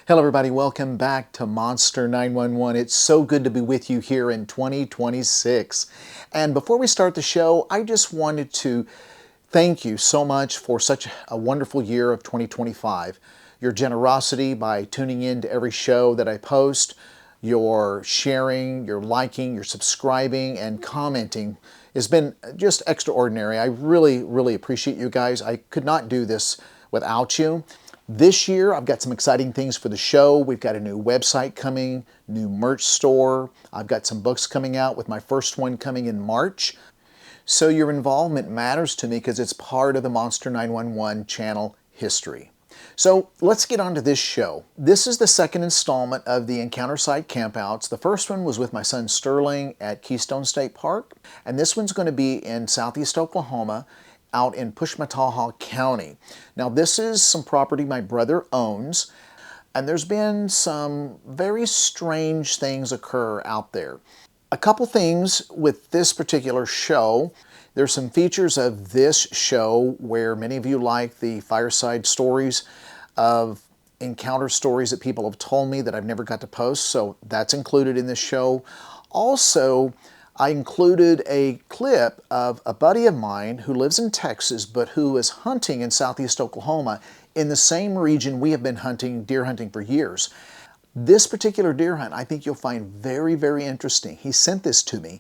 Hello everybody, welcome back to Monster 911. It's so good to be with you here in 2026. And before we start the show, I just wanted to thank you so much for such a wonderful year of 2025. Your generosity by tuning in to every show that I post, your sharing, your liking, your subscribing, and commenting has been just extraordinary. I really appreciate you guys. I could not do this without you. This year, I've got some exciting things for the show. We've got a new website coming, new merch store. I've got some books coming out, with my first one coming in March. So your involvement matters to me because it's part of the Monster 911 channel history. So let's get on to this show. This is the second installment of the encounter site campouts. The first one was with my son Sterling at Keystone State Park, and this one's going to be in southeast Oklahoma, out in Pushmataha County. Now this is some property my brother owns, and there's been some very strange things occur out there. A couple things with this particular show. There's some features of this show where many of you like the fireside stories of encounter stories that people have told me that I've never got to post, so that's included in this show. Also, I included a clip of a buddy of mine who lives in Texas but who is hunting in southeast Oklahoma in the same region we have been deer hunting for years. This particular deer hunt I think you'll find very interesting. He sent this to me,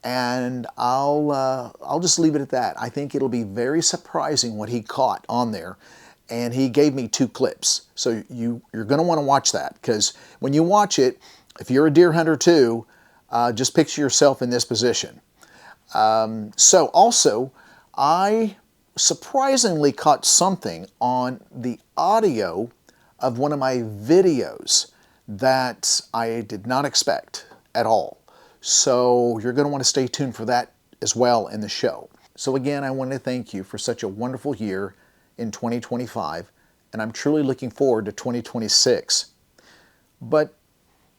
and I'll just leave it at that. I think it'll be very surprising what he caught on there, and he gave me 2 clips. So you're going to want to watch that, because when you watch it, if you're a deer hunter too, just picture yourself in this position. So also, I surprisingly caught something on the audio of one of my videos that I did not expect at all. So you're going to want to stay tuned for that as well in the show. So again, I want to thank you for such a wonderful year in 2025, and I'm truly looking forward to 2026. But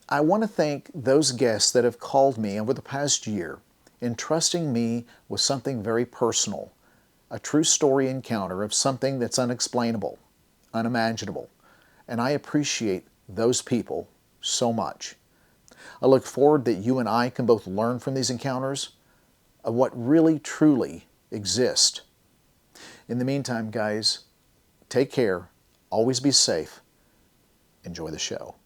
I want to thank those guests that have called me over the past year, entrusting me with something very personal, a true story encounter of something that's unexplainable, unimaginable, and I appreciate those people so much. I look forward that you and I can both learn from these encounters of what really truly exists. In the meantime, guys, take care, always be safe, enjoy the show.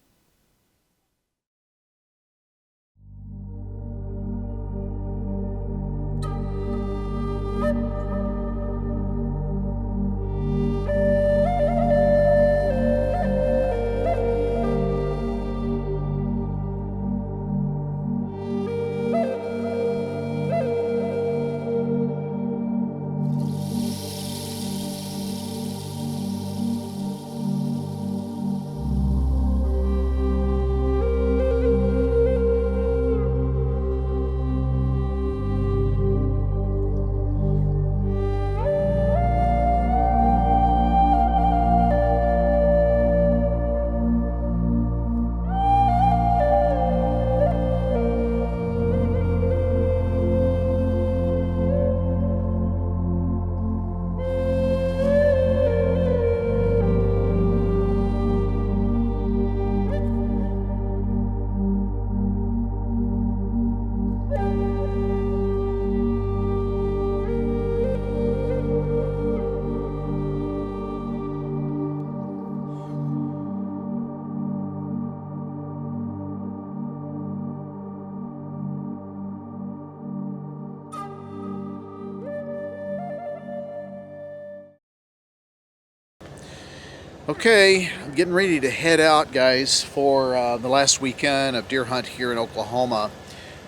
Okay, I'm getting ready to head out, guys, for the last weekend of deer hunt here in Oklahoma.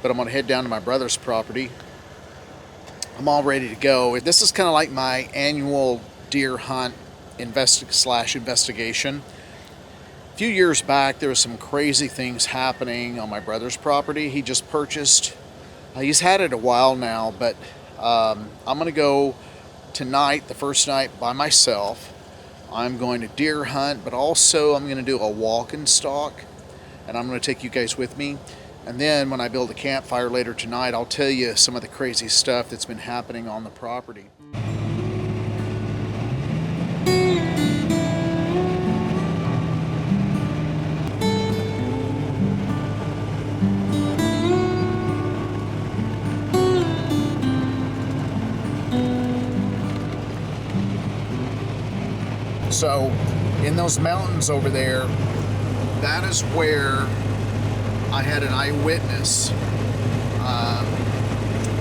But I'm going to head down to my brother's property. I'm all ready to go. This is kind of like my annual deer hunt investigation. A few years back, there was some crazy things happening on my brother's property. He just purchased. He's had it a while now, but I'm going to go tonight, the first night, by myself. I'm going to deer hunt, but also I'm going to do a walk and stalk, and I'm going to take you guys with me. And then when I build a campfire later tonight, I'll tell you some of the crazy stuff that's been happening on the property. So in those mountains over there, that is where I had an eyewitness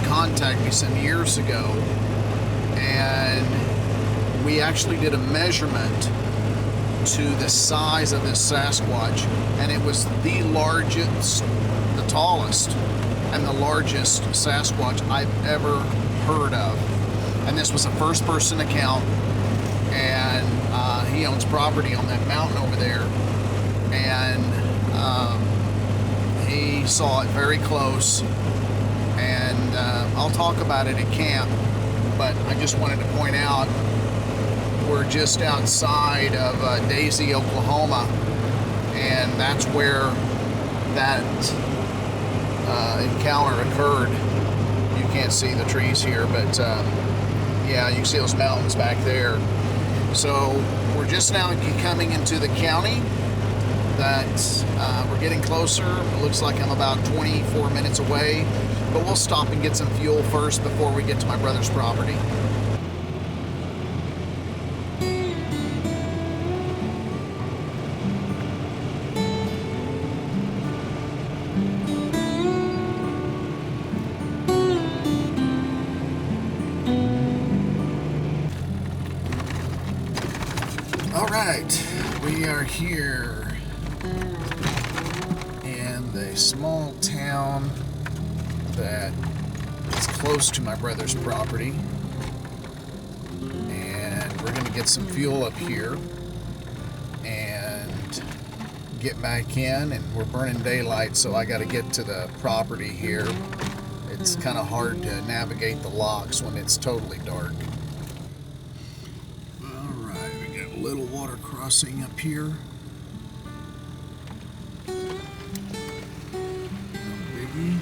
contact me some years ago, and we actually did a measurement to the size of this Sasquatch, and it was the largest, the tallest, and the largest Sasquatch I've ever heard of. And this was a first-person account, and he owns property on that mountain over there, and he saw it very close, and I'll talk about it at camp, but I just wanted to point out we're just outside of Daisy, Oklahoma, and that's where that encounter occurred. You can't see the trees here, but yeah, you can see those mountains back there. So we're just now coming into the county that we're getting closer. It looks like I'm about 24 minutes away, but we'll stop and get some fuel first before we get to my brother's property. All right, we are here in the small town that is close to my brother's property, and we're gonna get some fuel up here and get back in, and we're burning daylight, so I got to get to the property here. It's kind of hard to navigate the logs when it's totally dark. Alright, we got a little water crossing up here. No biggie.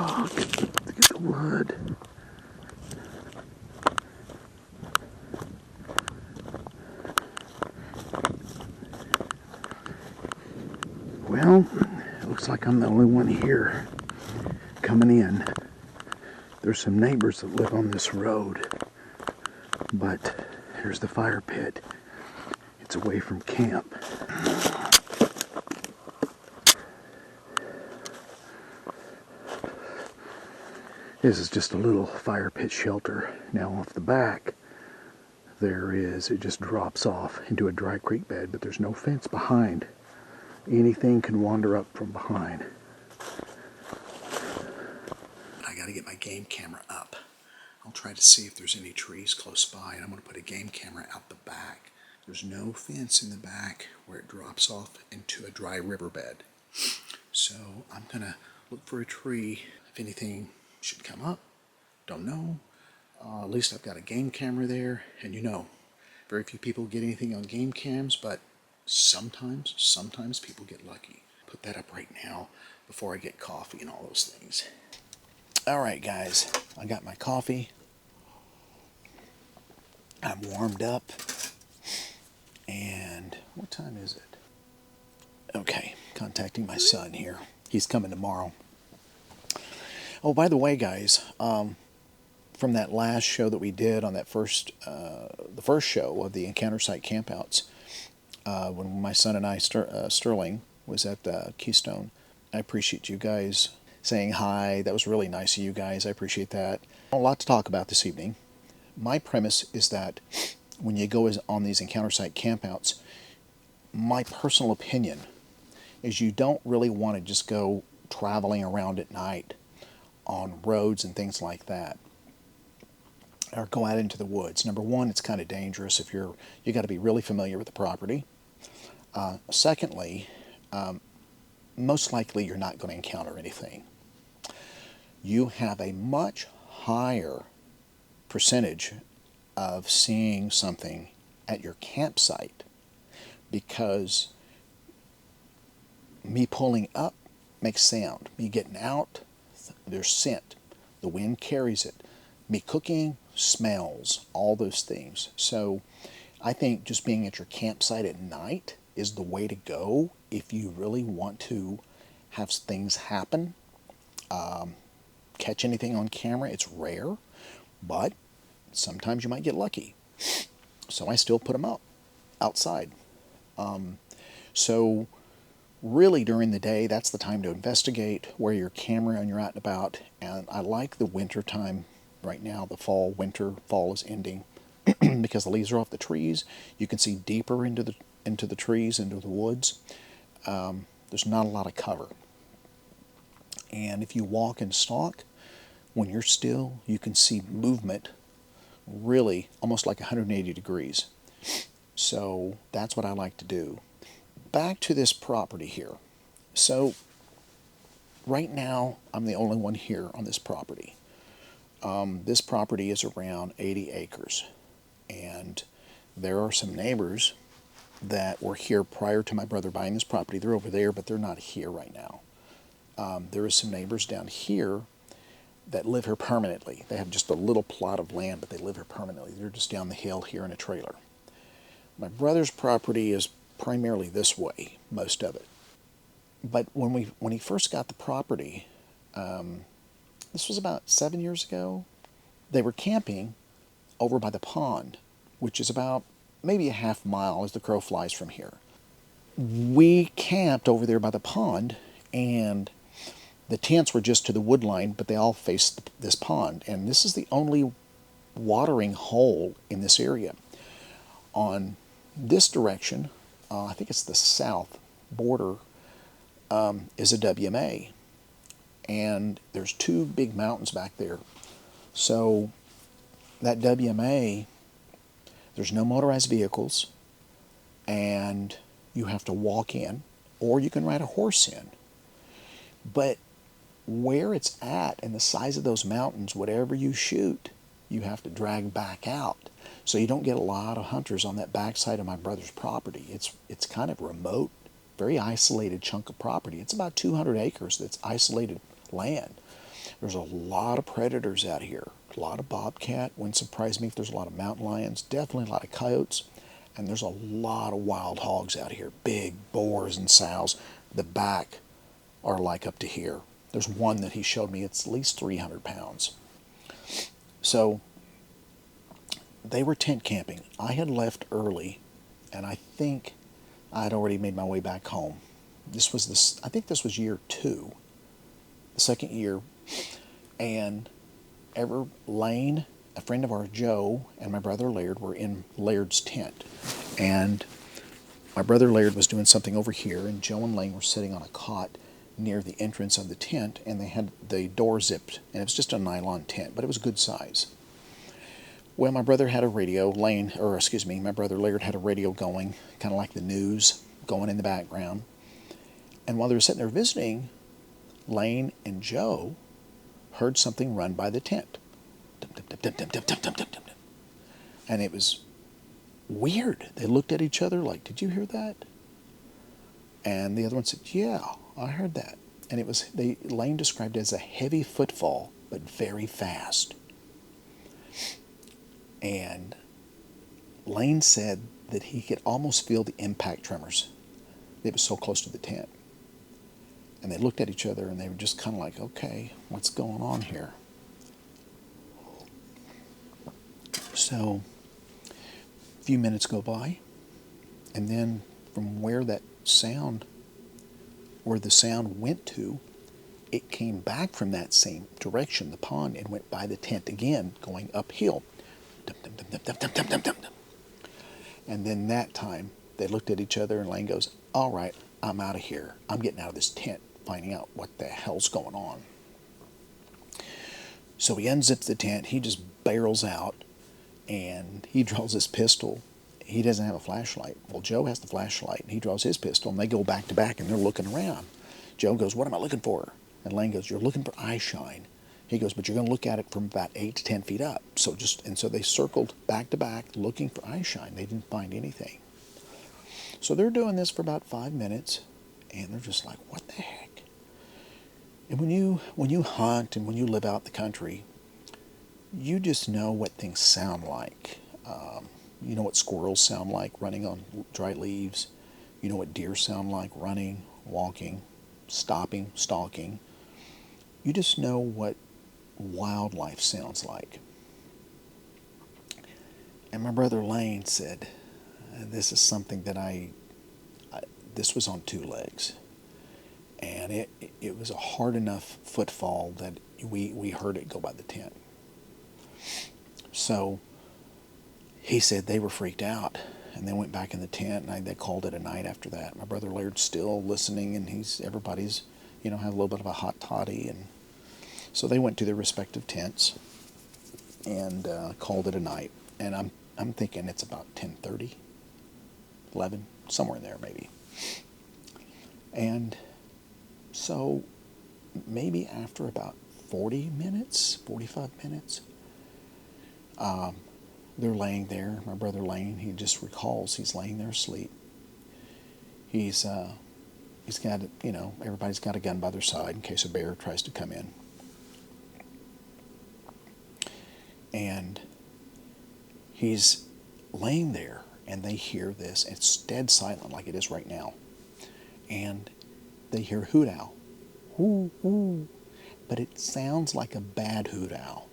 Oh, look at the wood. Well, it looks like I'm the only one here coming in. There's some neighbors that live on this road, but here's the fire pit. It's away from camp. This is just a little fire pit shelter. Now off the back, it just drops off into a dry creek bed, but there's no fence behind. Anything can wander up from behind. But I gotta get my game camera up. I'll try to see if there's any trees close by, and I'm gonna put a game camera out the back. There's no fence in the back where it drops off into a dry riverbed. So I'm gonna look for a tree. If anything should come up, don't know. At least I've got a game camera there, and Very few people get anything on game cams, but sometimes people get lucky. Put that up right now before I get coffee and all those things. All right, guys, I got my coffee. I'm warmed up. And what time is it? Okay, contacting my son here. He's coming tomorrow. Oh, by the way, guys, from that last show that we did on that the first show of the encounter site campouts, when my son and I, Sterling, was at Keystone, I appreciate you guys saying hi. That was really nice of you guys. I appreciate that. A lot to talk about this evening. My premise is that when you go on these encounter site campouts, my personal opinion is you don't really want to just go traveling around at night on roads and things like that, or go out into the woods. Number one, it's kind of dangerous if you got to be really familiar with the property. Secondly, most likely you're not going to encounter anything. You have a much higher percentage of seeing something at your campsite because me pulling up makes sound. Me getting out, there's scent. The wind carries it. Me cooking, smells, all those things. So I think just being at your campsite at night is the way to go if you really want to have things happen. Catch anything on camera, it's rare, but sometimes you might get lucky. So I still put them up outside. So really during the day, that's the time to investigate, wear your camera when you're out and about. And I like the winter time right now. The fall is ending because the leaves are off the trees. You can see deeper into the trees, into the woods. There's not a lot of cover. And if you walk and stalk, when you're still, you can see movement really almost like 180 degrees. So that's what I like to do. Back to this property here. So right now, I'm the only one here on this property. This property is around 80 acres. And there are some neighbors that were here prior to my brother buying this property. They're over there, but they're not here right now. There are some neighbors down here that live here permanently. They have just a little plot of land, but they live here permanently. They're just down the hill here in a trailer. My brother's property is primarily this way, most of it. But when he first got the property, this was about 7 years ago, they were camping over by the pond, which is about maybe a half mile as the crow flies from here. We camped over there by the pond, and the tents were just to the wood line, but they all faced this pond. And this is the only watering hole in this area. On this direction, I think it's the south border, is a WMA. And there's two big mountains back there. So that WMA, there's no motorized vehicles, and you have to walk in, or you can ride a horse in. But where it's at and the size of those mountains, whatever you shoot, you have to drag back out. So you don't get a lot of hunters on that backside of my brother's property. It's kind of remote, very isolated chunk of property. It's about 200 acres that's isolated land. There's a lot of predators out here. A lot of bobcat. Wouldn't surprise me if there's a lot of mountain lions. Definitely a lot of coyotes. And there's a lot of wild hogs out here. Big boars and sows. The back are like up to here. There's one that he showed me. It's at least 300 pounds. So they were tent camping. I had left early, and I think I had already made my way back home. I think this was year 2, the second year. And Lane, a friend of ours, Joe, and my brother Laird were in Laird's tent. And my brother Laird was doing something over here, and Joe and Lane were sitting on a cot near the entrance of the tent, and they had the door zipped, and it was just a nylon tent, but it was good size. Well, my brother had a radio, my brother Laird had a radio going, kind of like the news going in the background. And while they were sitting there visiting, Lane and Joe heard something run by the tent. And it was weird. They looked at each other like, did you hear that? And the other one said, yeah, I heard that. And Lane described it as a heavy footfall, but very fast. And Lane said that he could almost feel the impact tremors. It was so close to the tent. And they looked at each other and they were just kind of like, okay, what's going on here? So a few minutes go by, and then from where the sound went to, it came back from that same direction, the pond, and went by the tent again, going uphill. Dum, dum, dum, dum, dum, dum, dum, dum, dum. And then that time, they looked at each other, and Lane goes, all right, I'm out of here. I'm getting out of this tent, finding out what the hell's going on. So he unzips the tent, he just barrels out, and he draws his pistol. He doesn't have a flashlight. Well, Joe has the flashlight, and he draws his pistol, and they go back to back, and they're looking around. Joe goes, what am I looking for? And Lane goes, you're looking for eye shine. He goes, but you're going to look at it from about 8 to 10 feet up. So they circled back to back looking for eye shine. They didn't find anything. So they're doing this for about 5 minutes, and they're just like, what the heck? And when you hunt and when you live out in the country, you just know what things sound like. You know what squirrels sound like running on dry leaves. You know what deer sound like running, walking, stopping, stalking. You just know what wildlife sounds like. And my brother Lane said, this is something that this was on 2 legs. And it was a hard enough footfall that we heard it go by the tent. So he said they were freaked out, and they went back in the tent, and they called it a night after that. My brother Laird's still listening, and everybody's, had a little bit of a hot toddy, and so they went to their respective tents and called it a night. And I'm thinking it's about 10:30, 11, somewhere in there maybe. And so maybe after about 40 minutes, 45 minutes, they're laying there. My brother Lane, he just recalls he's laying there asleep. He's got, everybody's got a gun by their side in case a bear tries to come in. And he's laying there, and they hear this. It's dead silent like it is right now. And they hear hoot owl. Whoo, whoo. But it sounds like a bad hoot owl.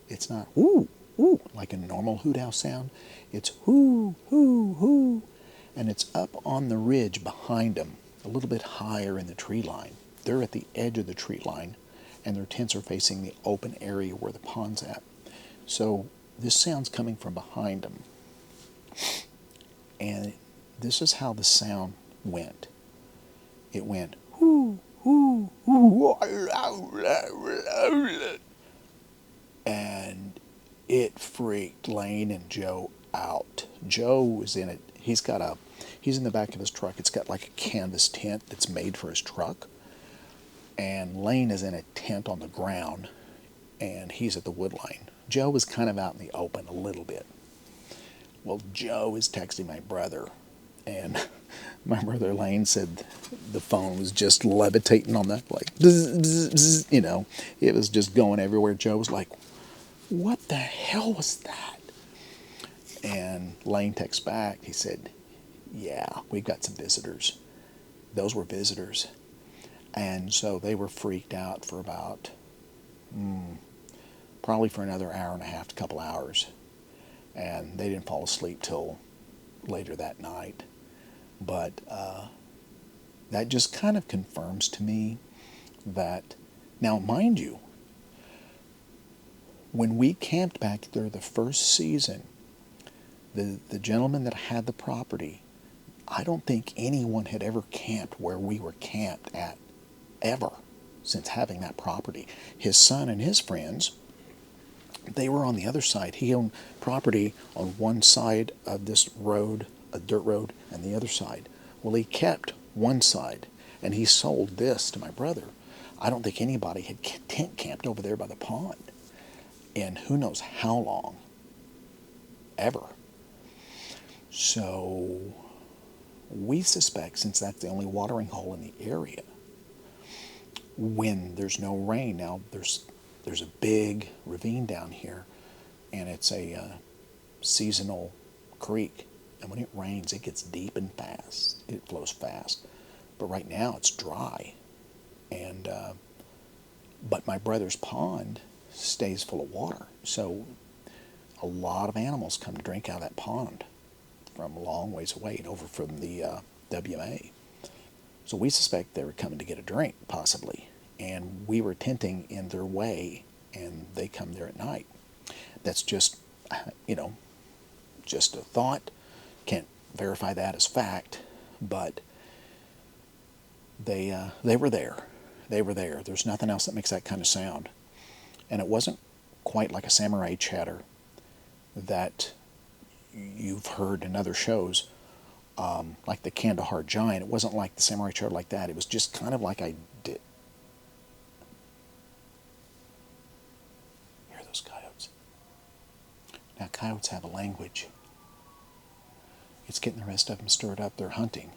It's not whoo, whoo, like a normal hoot owl sound. It's whoo, whoo, whoo. And it's up on the ridge behind them, a little bit higher in the tree line. They're at the edge of the tree line, and their tents are facing the open area where the pond's at. So this sound's coming from behind them. And this is how the sound went. It went, whoo, whoo, whoo, and it freaked Lane and Joe out. Joe was in it. He's in the back of his truck. It's got like a canvas tent that's made for his truck. And Lane is in a tent on the ground, and he's at the wood line. Joe was kind of out in the open a little bit. Well, Joe is texting my brother, and my brother Lane said the phone was just levitating on that, like, bzz, bzz, bzz, it was just going everywhere. Joe was like, what the hell was that? And Lane texts back. He said, yeah, we've got some visitors. Those were visitors. And so they were freaked out for about, probably for another hour and a half, a couple hours. And they didn't fall asleep till later that night. But that just kind of confirms to me that, now mind you, when we camped back there the first season, the gentleman that had the property, I don't think anyone had ever camped where we were camped at, ever, since having that property. His son and his friends, they were on the other side. He owned property on one side of this road, a dirt road, and the other side. Well, he kept one side, and he sold this to my brother. I don't think anybody had tent camped over there by the pond in who knows how long, ever. So we suspect, since that's the only watering hole in the area, when there's no rain, now there's a big ravine down here, and it's a seasonal creek, and when it rains it gets deep and fast. It flows fast, but right now it's dry, and but my brother's pond stays full of water, so a lot of animals come to drink out of that pond from a long ways away and over from the WMA. So we suspect they were coming to get a drink, possibly, and we were tenting in their way, and they come there at night. That's just, just a thought. Can't verify that as fact, but they were there. They were there. There's nothing else that makes that kind of sound. And it wasn't quite like a samurai chatter that you've heard in other shows, like the Kandahar Giant. It wasn't like the samurai chatter like that. It was just kind of like I did. Hear those coyotes? Now, coyotes have a language. It's getting the rest of them stirred up. They're hunting.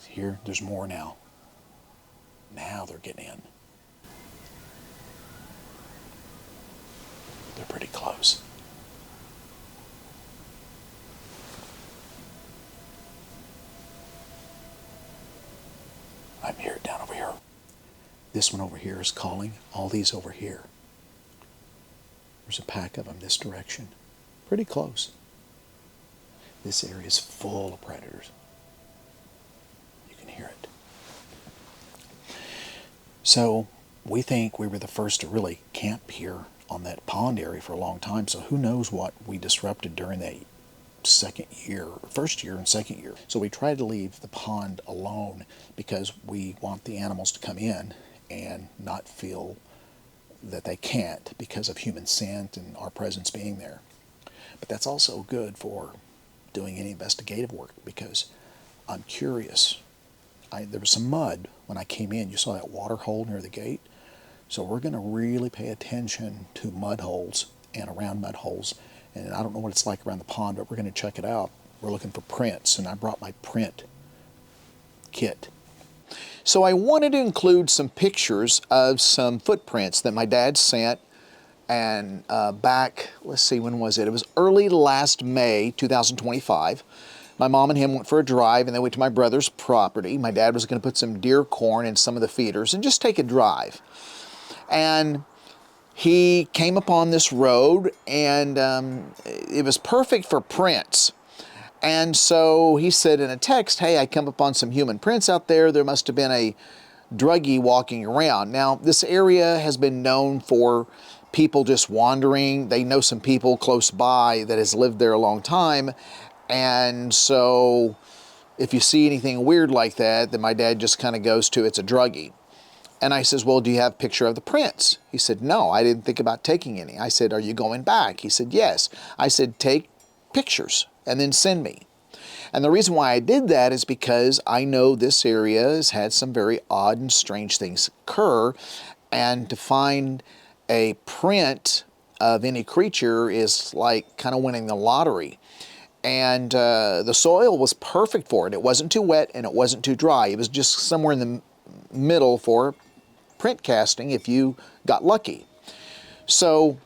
Here, there's more now. Now they're getting in. They're pretty close. I'm here, down over here. This one over here is calling. All these over here. There's a pack of them this direction. Pretty close. This area is full of predators. You can hear it. So we think we were the first to really camp here on that pond area for a long time. So who knows what we disrupted during that first year and second year. So we tried to leave the pond alone because we want the animals to come in and not feel that they can't because of human scent and our presence being there. But that's also good for doing any investigative work, because I'm curious. There was some mud when I came in. You saw that water hole near the gate. So we're going to really pay attention to mud holes and around mud holes. And I don't know what it's like around the pond, but we're going to check it out. We're looking for prints, and I brought my print kit. So I wanted to include some pictures of some footprints that my dad sent, and back, let's see, when was it? It was early last May 2025. My mom and him went for a drive, and they went to my brother's property. My dad was going to put some deer corn in some of the feeders and just take a drive. And he came upon this road, and it was perfect for prints. And so he said in a text, hey, I come upon some human prints out there. There must have been a druggie walking around. Now, this area has been known for people just wandering. They know some people close by that has lived there a long time. And so if you see anything weird like that, then my dad just kind of goes to, it's a druggie. And I says, well, do you have a picture of the prints? He said, no, I didn't think about taking any. I said, are you going back? He said, yes. I said, take pictures and then send me. And the reason why I did that is because I know this area has had some very odd and strange things occur, and to find a print of any creature is like kind of winning the lottery. And the soil was perfect for it. It wasn't too wet and it wasn't too dry. It was just somewhere in the middle for print casting if you got lucky. So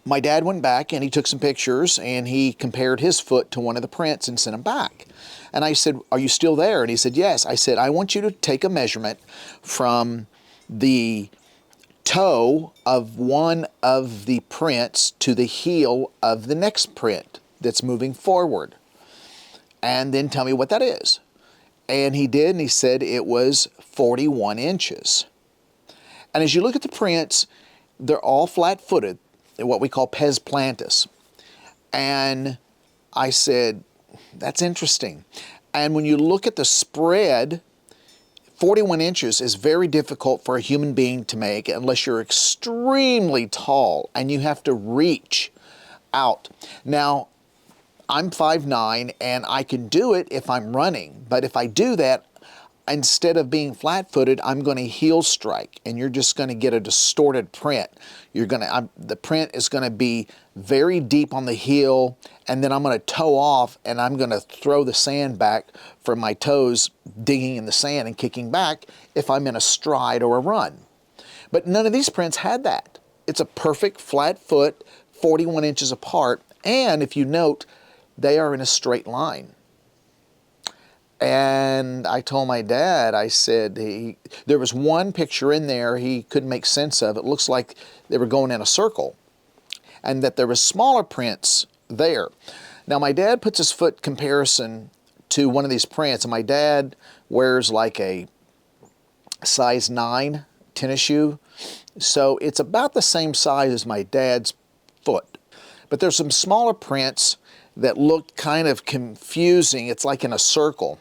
my dad went back and he took some pictures and he compared his foot to one of the prints and sent them back. And I said, are you still there? And he said, yes. I said, I want you to take a measurement from the toe of one of the prints to the heel of the next print that's moving forward, and then tell me what that is. And he did, and he said it was 41 inches. And as you look at the prints, they're all flat-footed, what we call pes plantus. And I said, that's interesting. And when you look at the spread, 41 inches is very difficult for a human being to make unless you're extremely tall and you have to reach out. Now, I'm 5'9", and I can do it if I'm running, but if I do that, instead of being flat-footed, I'm going to heel strike, and you're just going to get a distorted print. The print is going to be very deep on the heel, and then I'm going to toe off, and I'm going to throw the sand back from my toes, digging in the sand and kicking back if I'm in a stride or a run. But none of these prints had that. It's a perfect flat foot, 41 inches apart, and if you note, they are in a straight line. And I told my dad, I said, there was one picture in there he couldn't make sense of. It looks like they were going in a circle, and that there was smaller prints there. Now my dad puts his foot comparison to one of these prints, and my dad wears like a size 9 tennis shoe, so it's about the same size as my dad's foot. But there's some smaller prints that look kind of confusing. It's like in a circle.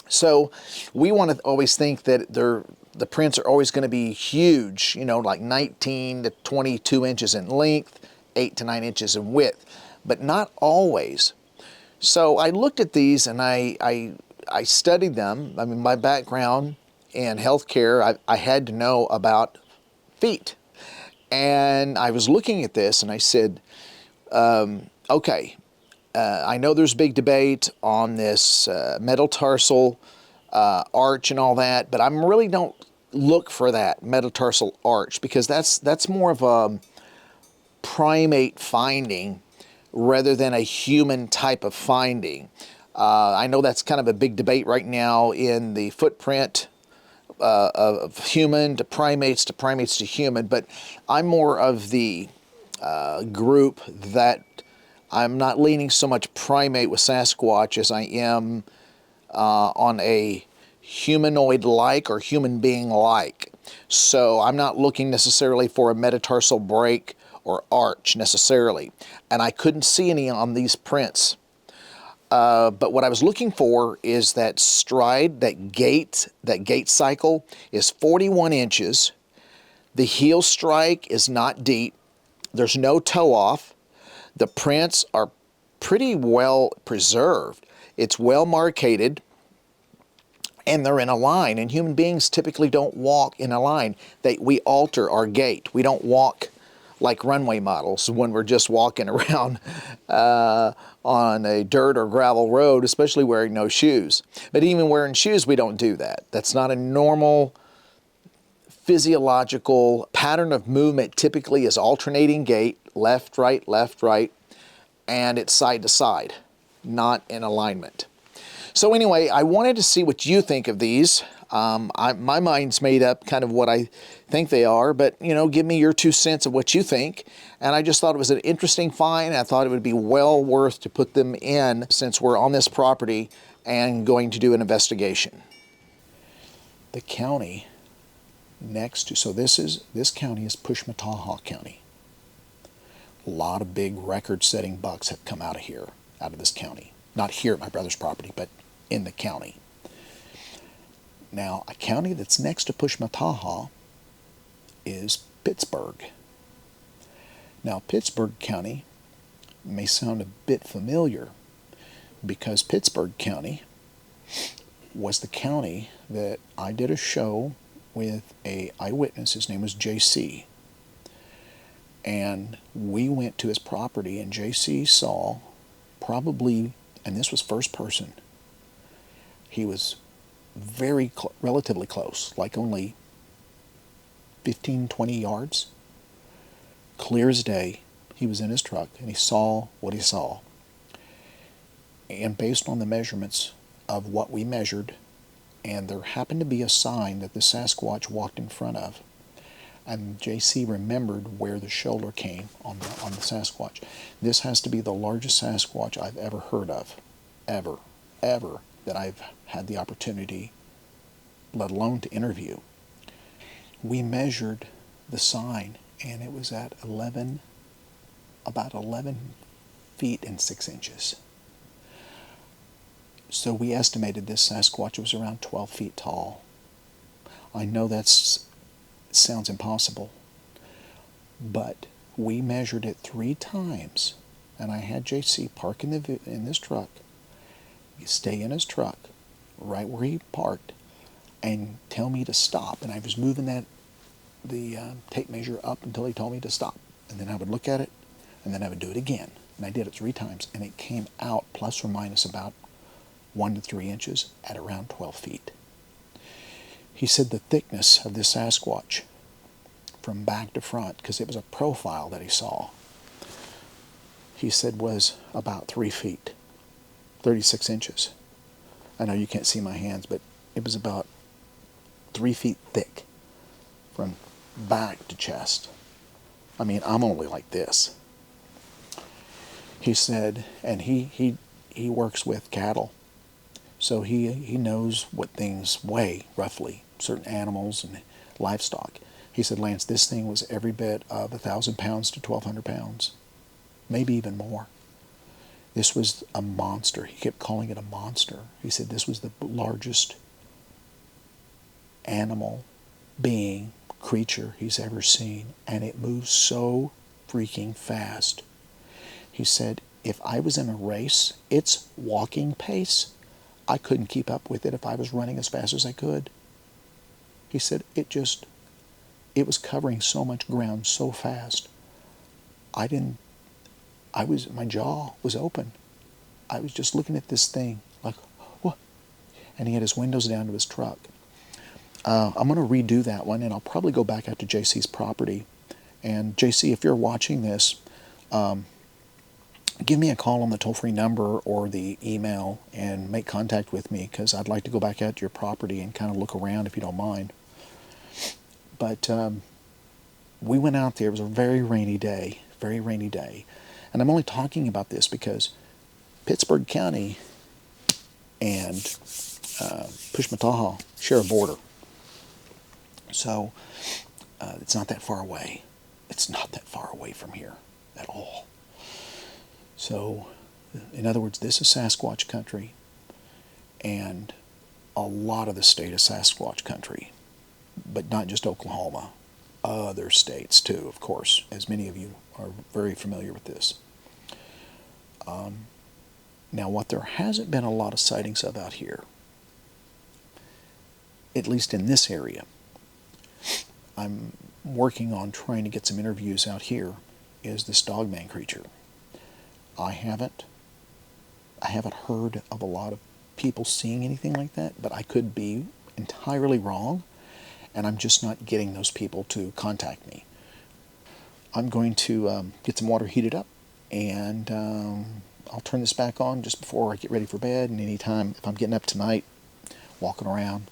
So we want to always think that the prints are always going to be huge, you know, like 19 to 22 inches in length, 8 to 9 inches in width, but not always. So I looked at these and I studied them. I mean, my background in healthcare, I had to know about feet. And I was looking at this and I said, okay, I know there's big debate on this metatarsal arch and all that, but I really don't look for that metatarsal arch, because that's more of a primate finding rather than a human type of finding. I know that's kind of a big debate right now in the footprint of human to primates to human, but I'm more of the group that I'm not leaning so much primate with Sasquatch as I am on a humanoid-like or human being-like. So I'm not looking necessarily for a metatarsal break or arch necessarily, and I couldn't see any on these prints. But what I was looking for is that stride, that gait cycle is 41 inches. The heel strike is not deep. There's no toe off. The prints are pretty well preserved. It's well marcated, and they're in a line. And human beings typically don't walk in a line. We alter our gait. We don't walk like runway models when we're just walking around on a dirt or gravel road, especially wearing no shoes. But even wearing shoes, we don't do that. That's not a normal physiological pattern of movement. Typically is alternating gait, left, right, and it's side to side, not in alignment. So anyway, I wanted to see what you think of these. My mind's made up kind of what I think they are, but you know, give me your 2 cents of what you think. And I just thought it was an interesting find. I thought it would be well worth to put them in since we're on this property and going to do an investigation. The county next to, so this county is Pushmataha County. A lot of big record-setting bucks have come out of this county. Not here at my brother's property, but in the county. Now, a county that's next to Pushmataha is Pittsburg. Now, Pittsburg County may sound a bit familiar because Pittsburg County was the county that I did a show with an eyewitness. His name was JC. And we went to his property, and JC saw probably, and this was first person, he was very relatively close, like only 15, 20 yards. Clear as day, he was in his truck, and he saw what he saw. And based on the measurements of what we measured, and there happened to be a sign that the Sasquatch walked in front of, and JC remembered where the shoulder came on the Sasquatch. This has to be the largest Sasquatch I've ever heard of, ever, that I've had the opportunity, let alone to interview. We measured the sign, and it was at about 11 feet and 6 inches. So we estimated this Sasquatch was around 12 feet tall. I know that sounds impossible, but we measured it 3 times, and I had JC park in this truck, stay in his truck, right where he parked and tell me to stop. And I was moving the tape measure up until he told me to stop. And then I would look at it, and then I would do it again. And I did it 3 times, and it came out plus or minus about 1 to 3 inches at around 12 feet. He said the thickness of this Sasquatch from back to front, because it was a profile that he saw, he said was about 3 feet, 36 inches. I know you can't see my hands, but it was about 3 feet thick from back to chest. I mean, I'm only like this. He said, and he works with cattle, so he knows what things weigh roughly, certain animals and livestock. He said, Lance, this thing was every bit of 1,000 pounds to 1,200 pounds, maybe even more. This was a monster. He kept calling it a monster. He said this was the largest animal, being, creature he's ever seen, and it moves so freaking fast. He said, if I was in a race, its walking pace, I couldn't keep up with it if I was running as fast as I could. He said it was covering so much ground so fast. My jaw was open. I was just looking at this thing like, what? And he had his windows down to his truck. I'm going to redo that one, and I'll probably go back out to JC's property. And JC, if you're watching this, give me a call on the toll-free number or the email and make contact with me, because I'd like to go back out to your property and kind of look around if you don't mind. But we went out there. It was a very rainy day. And I'm only talking about this because Pittsburg County and Pushmataha share a border. So it's not that far away. It's not that far away from here at all. So, in other words, this is Sasquatch country, and a lot of the state is Sasquatch country, but not just Oklahoma, other states too, of course, as many of you are very familiar with this. Now, what there hasn't been a lot of sightings of out here, at least in this area, I'm working on trying to get some interviews out here, is this dogman creature. I haven't heard of a lot of people seeing anything like that, but I could be entirely wrong, and I'm just not getting those people to contact me. I'm going to get some water heated up, and I'll turn this back on just before I get ready for bed, and anytime, if I'm getting up tonight, walking around,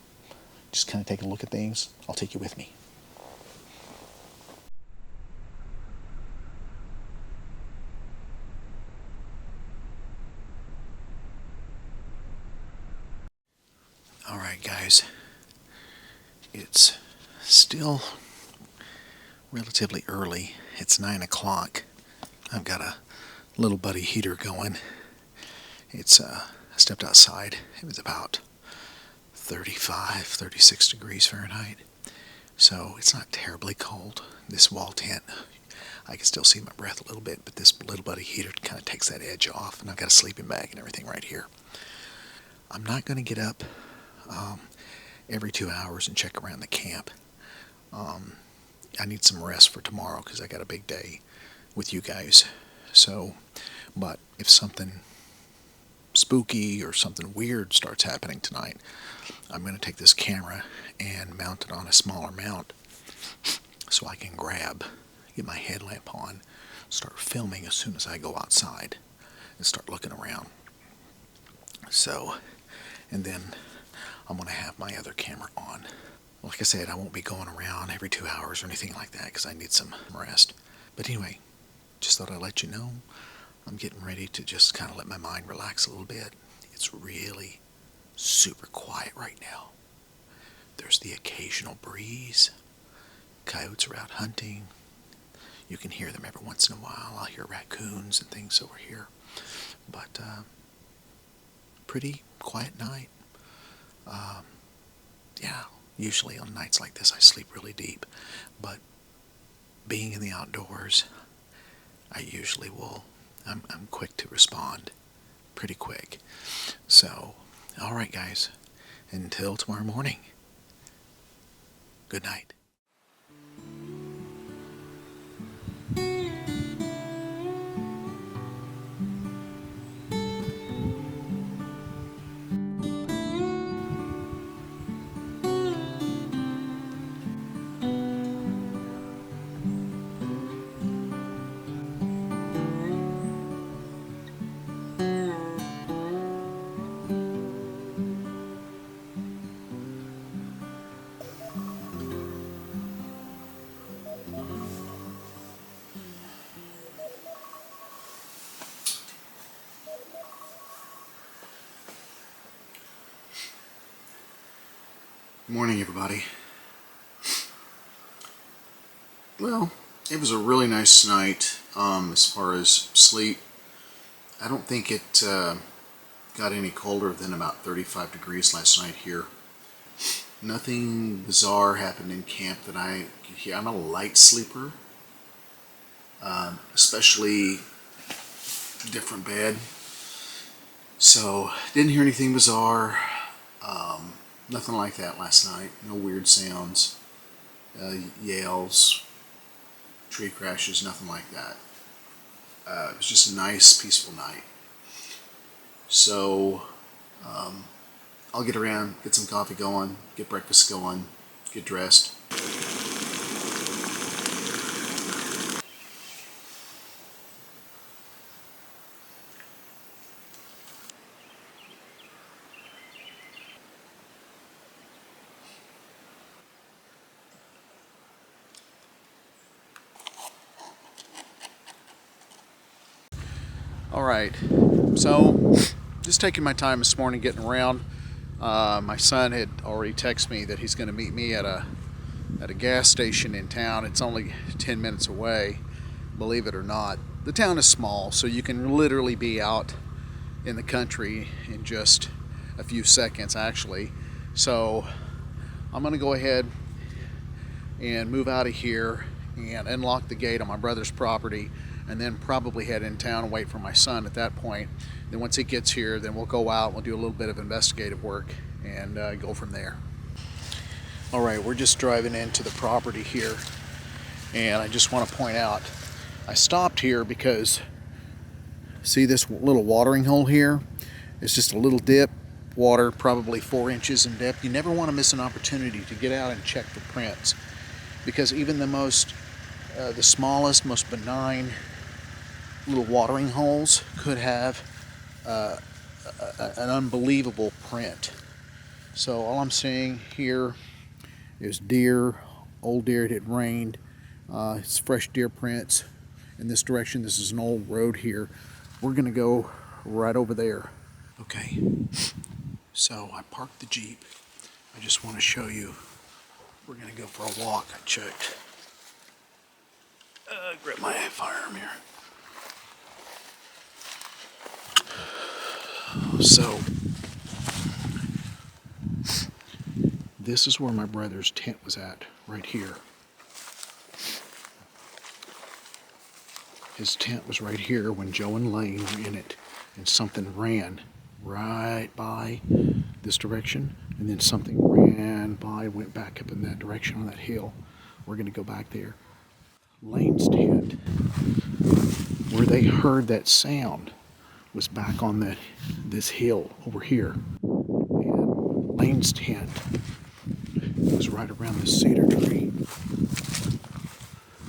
just kind of taking a look at things, I'll take you with me. Alright guys, it's still relatively early. It's 9 o'clock. I've got a little buddy heater going. It's I stepped outside. It was about 35, 36 degrees Fahrenheit. So it's not terribly cold. This wall tent, I can still see my breath a little bit, but this little buddy heater kind of takes that edge off, and I've got a sleeping bag and everything right here. I'm not going to get up every 2 hours and check around the camp. I need some rest for tomorrow because I got a big day with you guys. So, but if something spooky or something weird starts happening tonight, I'm going to take this camera and mount it on a smaller mount so I can get my headlamp on, start filming as soon as I go outside and start looking around. So, and then I'm going to have my other camera on. Like I said, I won't be going around every 2 hours or anything like that because I need some rest. But anyway, just thought I'd let you know I'm getting ready to just kind of let my mind relax a little bit. It's really super quiet right now. There's the occasional breeze. Coyotes are out hunting. You can hear them every once in a while. I'll hear raccoons and things over here. But pretty quiet night. Yeah, usually on nights like this I sleep really deep. But being in the outdoors, I usually I'm quick to respond. Pretty quick. So, alright guys, Until tomorrow morning, good night. Morning, everybody. Well, it was a really nice night as far as sleep. I don't think it got any colder than about 35 degrees last night here. Nothing bizarre happened in camp that I could hear. I'm a light sleeper, especially different bed. So didn't hear anything bizarre. Nothing like that last night. No weird sounds, yells, tree crashes, nothing like that. It was just a nice, peaceful night. So I'll get around, get some coffee going, get breakfast going, get dressed. All right, so just taking my time this morning getting around. My son had already texted me that he's going to meet me at a gas station in town. It's only 10 minutes away, believe it or not. The town is small, so you can literally be out in the country in just a few seconds, actually. So I'm going to go ahead and move out of here and unlock the gate on my brother's property, and then probably head in town and wait for my son at that point. Then once he gets here, then we'll go out, we'll do a little bit of investigative work and go from there. All right, we're just driving into the property here, and I just want to point out, I stopped here because, see this little watering hole here? It's just a little dip, water probably 4 inches in depth. You never want to miss an opportunity to get out and check the prints, because even the smallest, most benign little watering holes could have an unbelievable print. So all I'm seeing here is deer, old deer. It had rained. It's fresh deer prints in this direction. This is an old road here. We're gonna go right over there. Okay, so I parked the Jeep. I just want to show you. We're gonna go for a walk. I checked. Grab my firearm here. So, this is where my brother's tent was at, right here. His tent was right here when Joe and Lane were in it, and something ran right by this direction, and then something ran by, went back up in that direction on that hill. We're going to go back there. Lane's tent, where they heard that sound, was back on this hill over here. And Lane's tent was right around this cedar tree.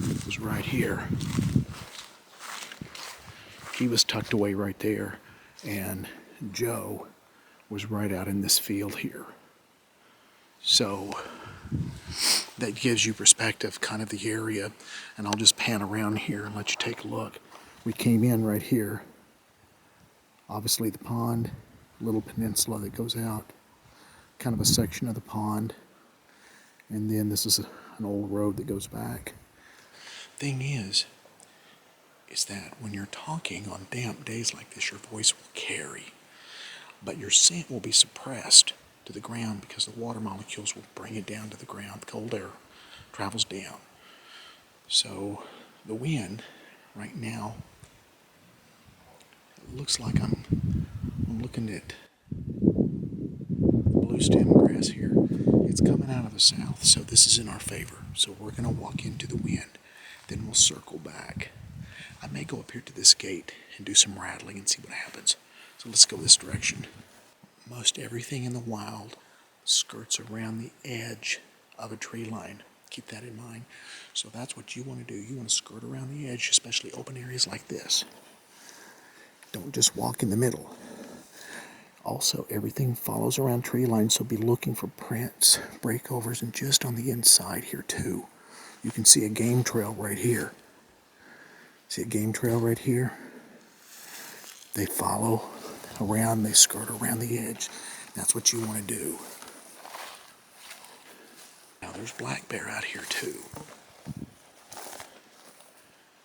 It was right here. He was tucked away right there, and Joe was right out in this field here. So that gives you perspective, kind of the area, and I'll just pan around here and let you take a look. We came in right here. Obviously the pond, little peninsula that goes out, kind of a section of the pond, and then this is an old road that goes back. Thing is that when you're talking on damp days like this, your voice will carry, but your scent will be suppressed to the ground because the water molecules will bring it down to the ground. The cold air travels down. So the wind right now, it looks like I'm looking at blue blue stem grass here. It's coming out of the south, so this is in our favor. So we're going to walk into the wind, then we'll circle back. I may go up here to this gate and do some rattling and see what happens. So let's go this direction. Most everything in the wild skirts around the edge of a tree line. Keep that in mind. So that's what you want to do. You want to skirt around the edge, especially open areas like this. Don't just walk in the middle. Also, everything follows around tree lines, so be looking for prints, breakovers, and just on the inside here too. You can see a game trail right here. See a game trail right here? They follow around, they skirt around the edge. That's what you want to do. Now there's black bear out here too.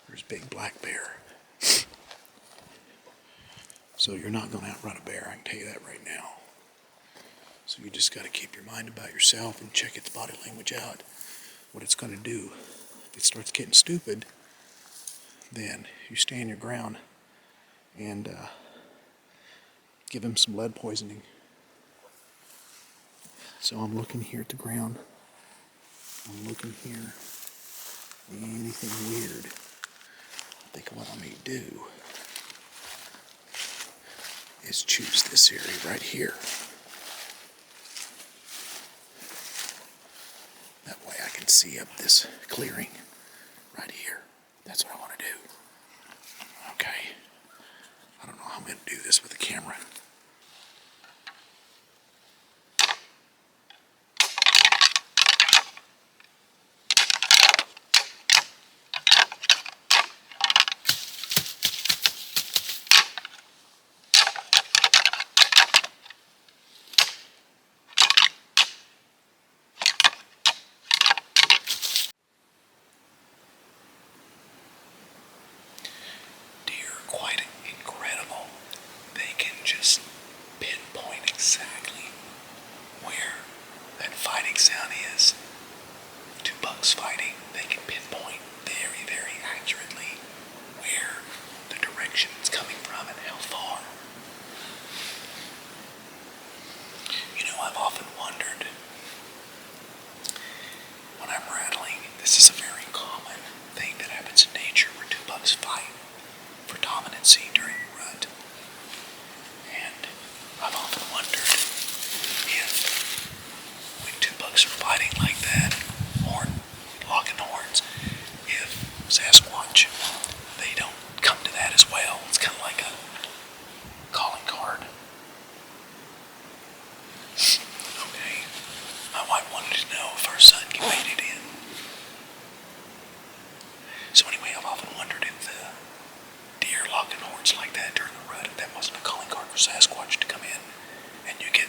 There's big black bear. So you're not going to outrun a bear, I can tell you that right now. So you just got to keep your mind about yourself and check its body language out. What it's going to do, if it starts getting stupid, then you stand your ground and give him some lead poisoning. So I'm looking here at the ground. I'm looking here. Anything weird? I think what I may do is choose this area right here. That way I can see up this clearing right here. That's what I want to do. Okay. I don't know how I'm going to do this with the camera. Exactly where that fighting sound is. Two bucks fighting, they can pinpoint very, very accurately where the direction it's coming from and how far. You know, I've often wondered, when I'm rattling, this is a very common thing that happens in nature where two bucks fight for dominancy during the rut. And I've often wondered if when two bucks are fighting like that, locking horns, if SASQUATCH, they don't come to that as well. It's kind of like a calling card. Okay. My wife wanted to know if our son made it in. So anyway, I've often wondered if the deer locking horns like that during the rut, if that wasn't a calling card for SASQUATCH to come in, and you get,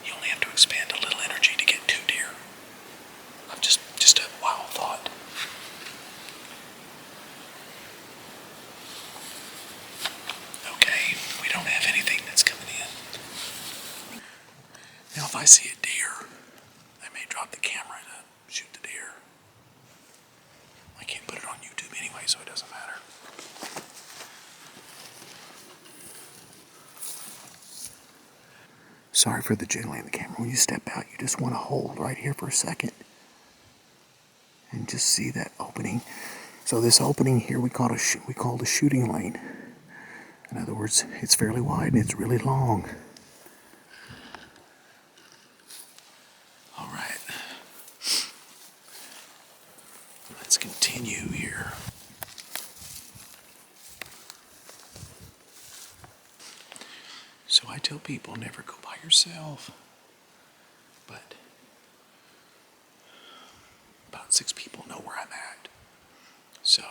you only have to expend a little energy to get 2 deer. I'm just a wild thought. Okay, we don't have anything that's coming in. Now if I see a deer, I may drop the camera to shoot the deer. I can't put it on YouTube anyway, so it doesn't matter. Sorry for the jiggling of the camera. When you step out, you just want to hold right here for a second and just see that opening. So this opening here we call the shooting lane. In other words, it's fairly wide and it's really long. All right. Let's continue here. So I tell people, never go by yourself. But about 6 people know where I'm at. So,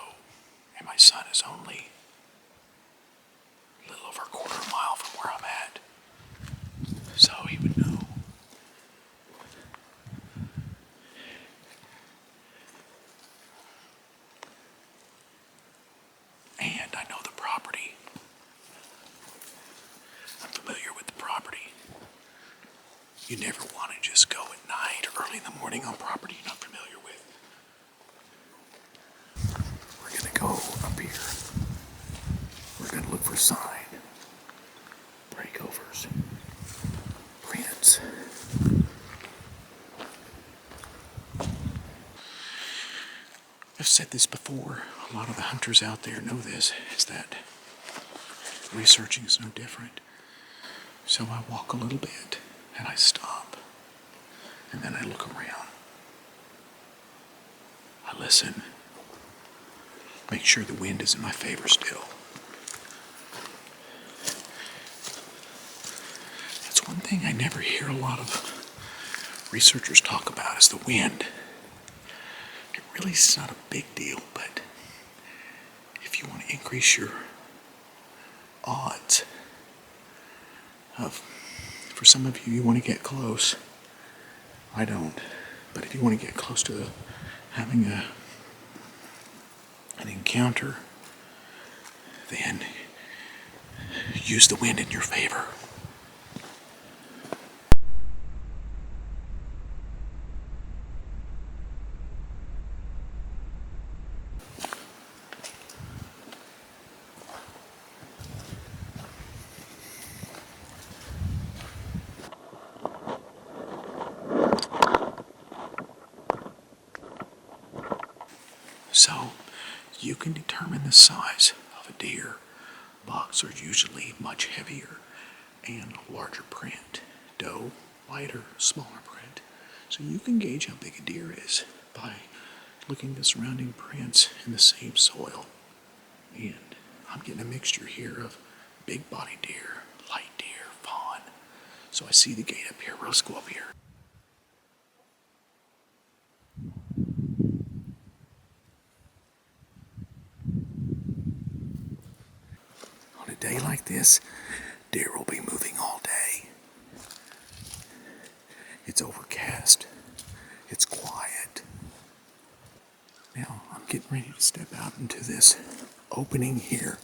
and my son is only a little over a quarter of a mile from where I'm at. So he would know. And I know the property. I'm familiar with the property. You never want to just go at night or early in the morning on property you're not familiar with. We're going to go up here. We're going to look for sign, breakovers, prints. I've said this before, a lot of the hunters out there know this, is that researching is no different. So I walk a little bit, and I stop, and then I look around. I listen, make sure the wind is in my favor still. That's one thing I never hear a lot of researchers talk about is the wind. It really is not a big deal, but if you want to increase your odds of, for some of you, you want to get close. I don't. But if you want to get close to having an encounter, then use the wind in your favor. So, you can determine the size of a deer. Bucks are usually much heavier and larger print. Doe, lighter, smaller print. So you can gauge how big a deer is by looking at the surrounding prints in the same soil. And I'm getting a mixture here of big body deer, light deer, fawn. So I see the gate up here. Let's go up here. On a day like this, deer will be moving all day. It's overcast. It's quiet. Now, I'm getting ready to step out into this opening here.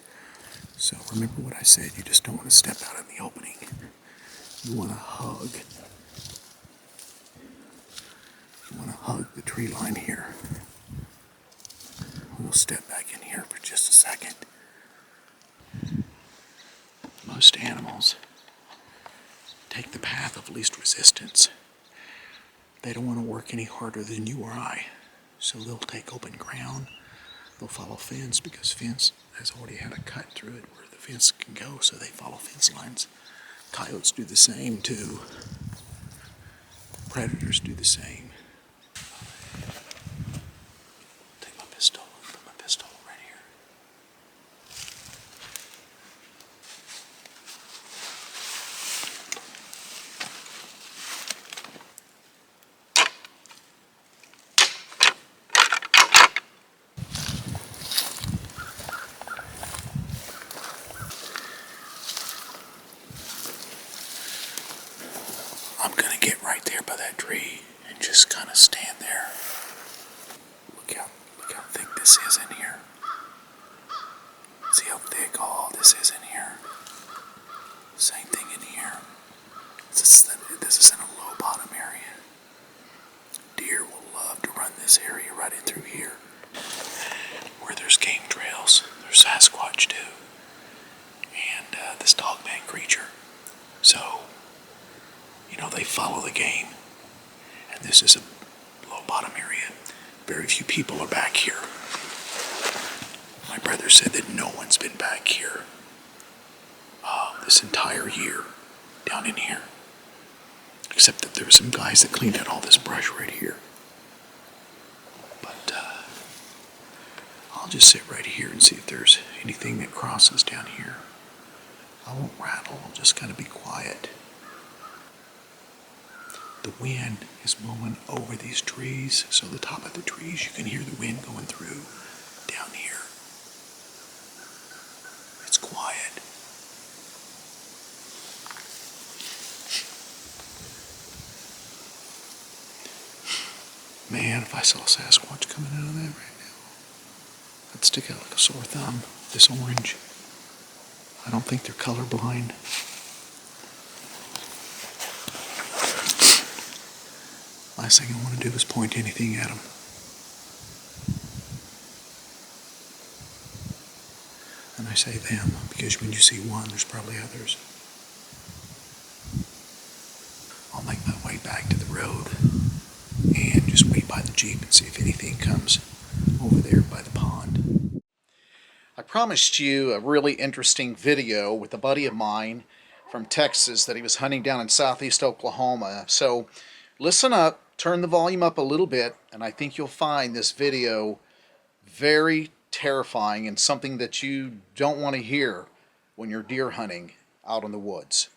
So remember what I said, you just don't want to step out in the opening. You want to hug. You want to hug the tree line here. We'll step back in here for just a second. Most animals take the path of least resistance. They don't want to work any harder than you or I. So they'll take open ground. They'll follow fence because fence has already had a cut through it where the fence can go, so they follow fence lines. Coyotes do the same too. Predators do the same. Take my pistol, put my pistol right here. I'm gonna get right there by that tree and just kind of stand there. Look how thick this is in here. See how thick all this is in here. Same thing in here. This is in a low bottom area. Deer will love to run this area right in through here. Where there's game trails, there's SASQUATCH too. And this dogman creature. So, they follow the game. And this is a low bottom area. Very few people are back here. My brother said that no one's been back here this entire year down in here. Except that there were some guys that cleaned out all this brush right here. But I'll just sit right here and see if there's anything that crosses down here. I won't rattle, I'll just kind of be quiet. The wind is blowing over these trees, so the top of the trees, you can hear the wind going through down here. It's quiet. Man, if I saw Sasquatch coming out of that right now, I'd stick out like a sore thumb. This orange. I don't think they're colorblind. Last thing I want to do is point anything at them. And I say them because when you see one, there's probably others. I'll make my way back to the road and just wait by the Jeep and see if anything comes over there by the pond. I promised you a really interesting video with a buddy of mine from Texas that he was hunting down in southeast Oklahoma. So listen up, turn the volume up a little bit, and I think you'll find this video very terrifying and something that you don't want to hear when you're deer hunting out in the woods.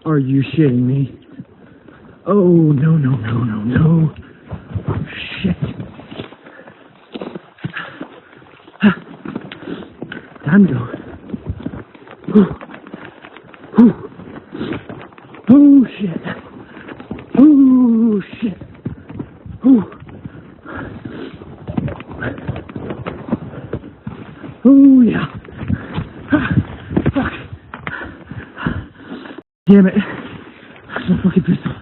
Are you shitting me? Oh, no, no, no, no, no. Shit. Time to go. Oh, shit. Oh, shit. Oh, yeah. Fuck. Damn it. That's my fucking pistol.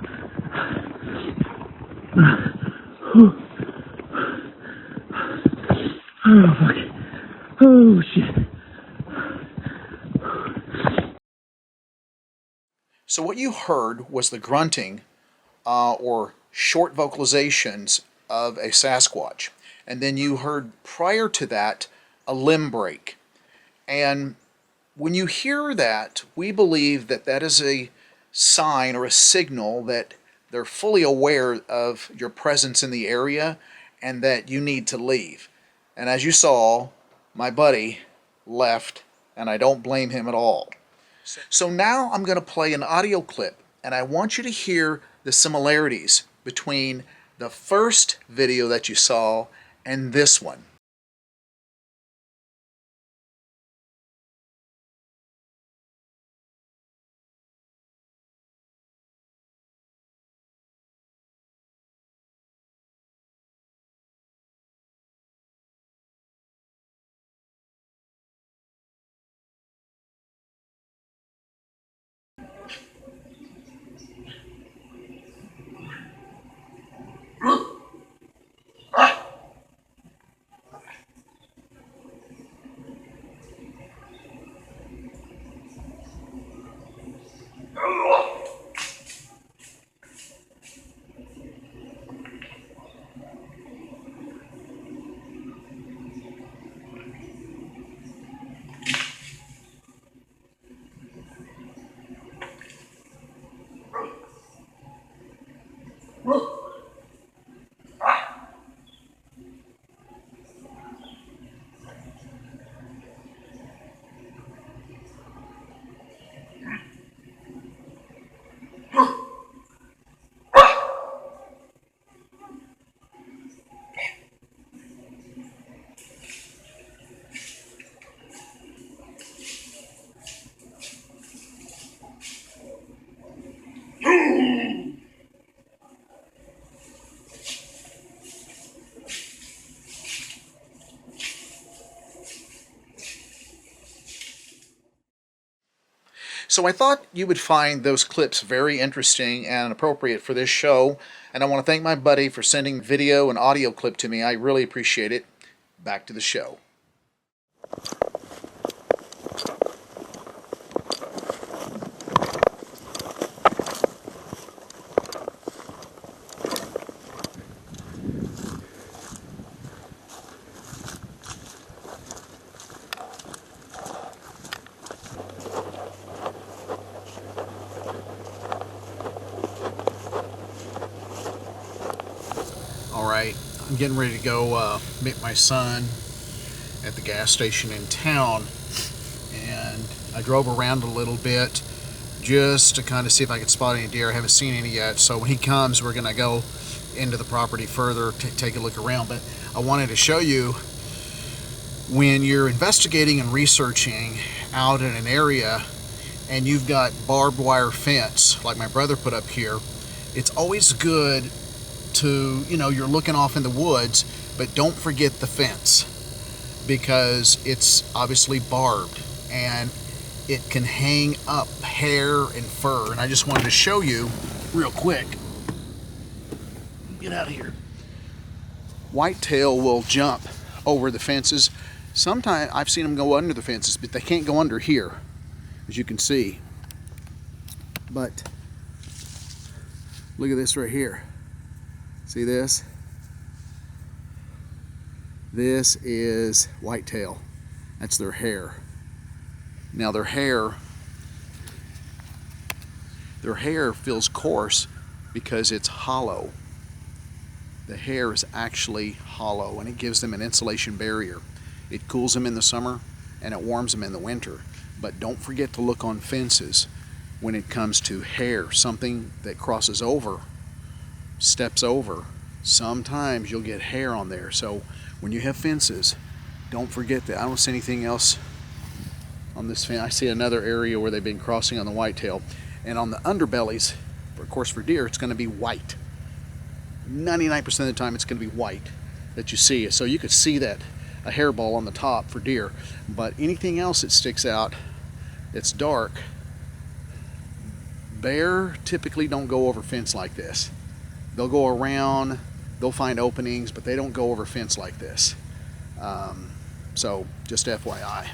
Oh, fuck. Oh, shit. So what you heard was the grunting or short vocalizations of a Sasquatch. And then you heard prior to that a limb break. And when you hear that, we believe that that is a sign or a signal that they're fully aware of your presence in the area and that you need to leave. And as you saw, my buddy left, and I don't blame him at all. So now I'm going to play an audio clip, and I want you to hear the similarities between the first video that you saw and this one. So I thought you would find those clips very interesting and appropriate for this show, and I want to thank my buddy for sending video and audio clip to me. I really appreciate it. Back to the show. Alright, I'm getting ready to go meet my son at the gas station in town, and I drove around a little bit just to kind of see if I could spot any deer. I haven't seen any yet, so when he comes we're going to go into the property further to take a look around. But I wanted to show you, when you're investigating and researching out in an area and you've got barbed wire fence like my brother put up here, it's always good to, you're looking off in the woods, but don't forget the fence, because it's obviously barbed and it can hang up hair and fur. And I just wanted to show you real quick. Get out of here. Whitetail will jump over the fences. Sometimes I've seen them go under the fences, but they can't go under here, as you can see. But look at this right here. See this? This is whitetail. That's their hair. Now their hair feels coarse because it's hollow. The hair is actually hollow, and it gives them an insulation barrier. It cools them in the summer and it warms them in the winter. But don't forget to look on fences when it comes to hair. Something that crosses over, steps over, sometimes you'll get hair on there. So when you have fences, don't forget that. I don't see anything else on this fence. I see another area where they've been crossing on the whitetail. And on the underbellies, of course for deer, it's going to be white. 99% of the time it's going to be white that you see. So you could see that, a hairball on the top for deer. But anything else that sticks out that's dark, bear typically don't go over fence like this. They'll go around, they'll find openings, but they don't go over fence like this. So just FYI.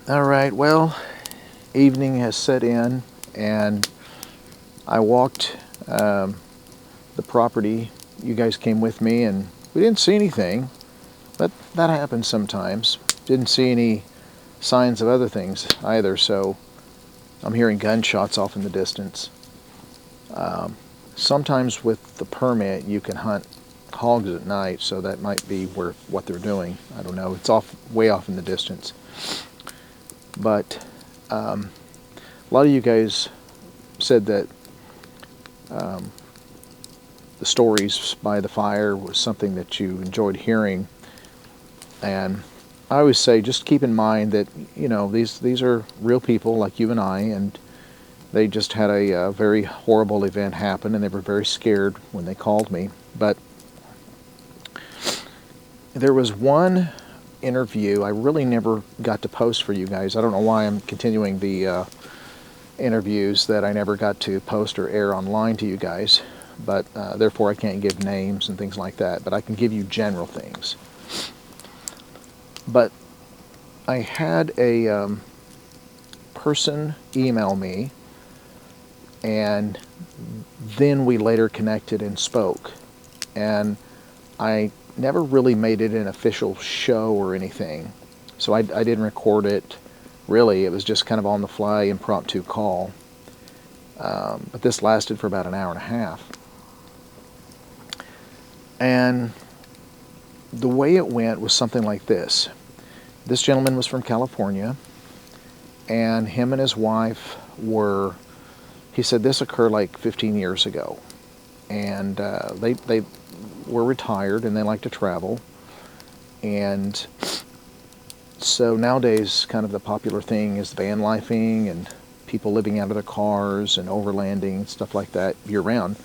All right, well, evening has set in, and I walked the property. You guys came with me, and we didn't see anything, but that happens sometimes. Didn't see any signs of other things either, so I'm hearing gunshots off in the distance. Sometimes with the permit, you can hunt hogs at night, so that might be what they're doing. I don't know. It's way off in the distance. But a lot of you guys said that the stories by the fire was something that you enjoyed hearing. And I always say, just keep in mind that, these are real people like you and I, and they just had a very horrible event happen, and they were very scared when they called me. But there was one interview I really never got to post for you guys. I don't know why I'm continuing the interviews that I never got to post or air online to you guys, but therefore I can't give names and things like that, but I can give you general things. But I had a person email me, and then we later connected and spoke, and I never really made it an official show or anything, so I didn't record it really. It was just kind of on the fly impromptu call, but this lasted for about an hour and a half. And the way it went was something like this. This gentleman was from California, and him and his wife he said this occurred like 15 years ago, and they were retired and they like to travel. And so nowadays kind of the popular thing is van lifing and people living out of their cars and overlanding and stuff like that year round.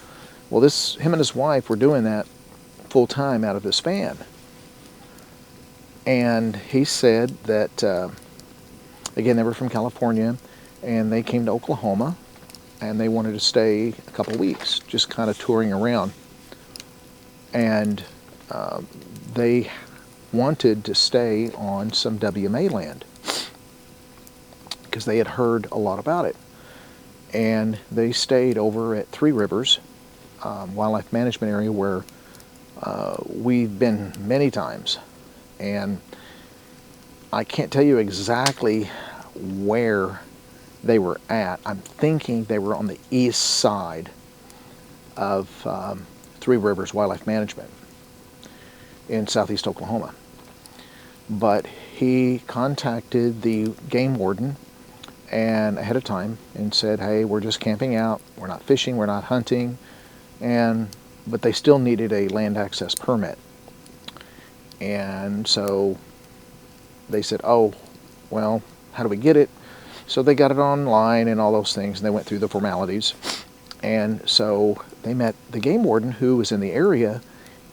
Well, him and his wife were doing that full time out of this van. And he said that again, they were from California, and they came to Oklahoma, and they wanted to stay a couple of weeks, just kind of touring around. And they wanted to stay on some WMA land because they had heard a lot about it. And they stayed over at Three Rivers Wildlife Management Area, where we've been many times. And I can't tell you exactly where they were at. I'm thinking they were on the east side of Three Rivers Wildlife Management in southeast Oklahoma. But he contacted the game warden and ahead of time and said, hey, we're just camping out, we're not fishing, we're not hunting, but they still needed a land access permit. And so they said, oh, well, how do we get it? So they got it online and all those things, and they went through the formalities. And so they met the game warden who was in the area,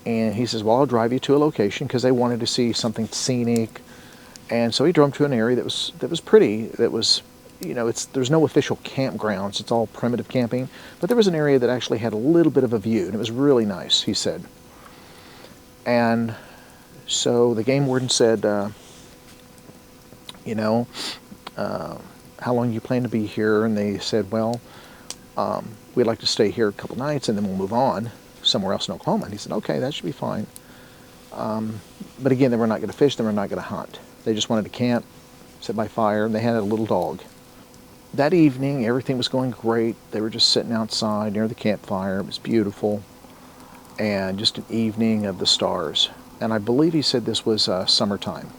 and he says, well, I'll drive you to a location, because they wanted to see something scenic. And so he drove to an area that was pretty, that was, you know, there's no official campgrounds, it's all primitive camping, but there was an area that actually had a little bit of a view, and it was really nice, he said. And so the game warden said, you know, how long do you plan to be here? And they said, well, we'd like to stay here a couple nights and then we'll move on somewhere else in Oklahoma. And he said, okay, that should be fine. But again, they were not going to fish, they were not going to hunt. They just wanted to camp, sit by fire, and they had a little dog. That evening, everything was going great. They were just sitting outside near the campfire. It was beautiful, and just an evening of the stars. And I believe he said this was summertime.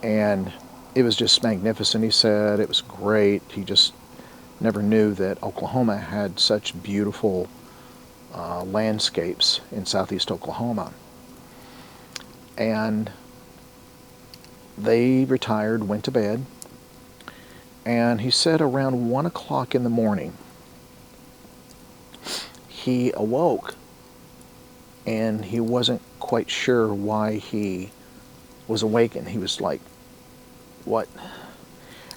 And it was just magnificent. He said it was great. He just never knew that Oklahoma had such beautiful landscapes in southeast Oklahoma. And they retired, went to bed, and he said around 1 o'clock in the morning, he awoke, and he wasn't quite sure why he was awakened. He was like, what?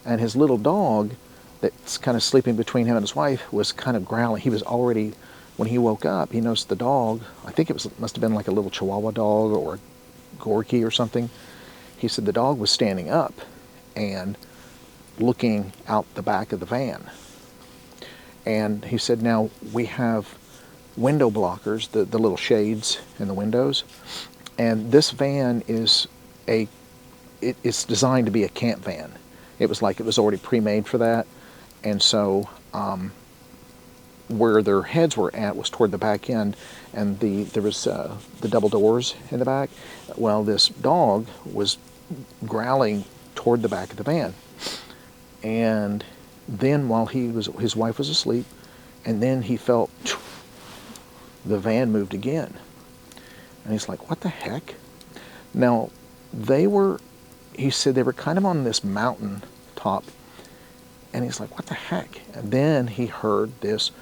And his little dog that's kind of sleeping between him and his wife was kind of growling. He was already, when he woke up, he noticed the dog, I think must have been like a little Chihuahua dog or a Gorky or something. He said the dog was standing up and looking out the back of the van. And he said, now we have window blockers, the little shades in the windows, and this van is it's designed to be a camp van. It was like it was already pre-made for that. And so where their heads were at was toward the back end, and there was the double doors in the back. Well, this dog was growling toward the back of the van. And then while his wife was asleep, and then he felt the van moved again. And he's like, what the heck? Now, he said they were kind of on this mountain top, and he's like, what the heck? And then he heard this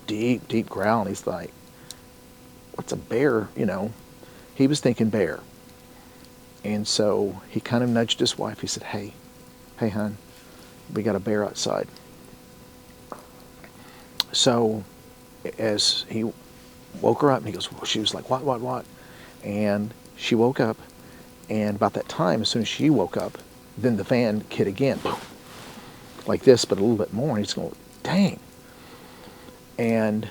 deep, deep growl, and he's like, what's a bear? You know, he was thinking bear. And so he kind of nudged his wife. He said, hey, hon, we got a bear outside. So as he woke her up, and he goes, she was like, what? And she woke up, and about that time, as soon as she woke up, then the van hit again, like this, but a little bit more, and he's going, dang. And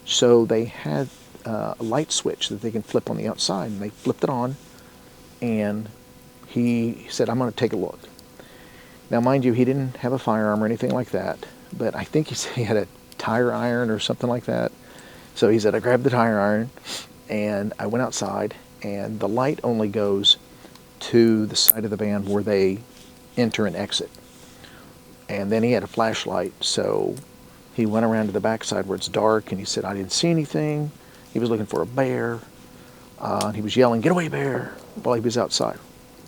so they had a light switch that they can flip on the outside, and they flipped it on, and he said, I'm going to take a look. Now, mind you, he didn't have a firearm or anything like that, but I think he said he had a tire iron or something like that. So he said, I grabbed the tire iron, and I went outside, and the light only goes to the side of the van where they enter and exit. And then he had a flashlight, so he went around to the backside where it's dark, and he said, I didn't see anything. He was looking for a bear. And he was yelling, get away, bear, while he was outside.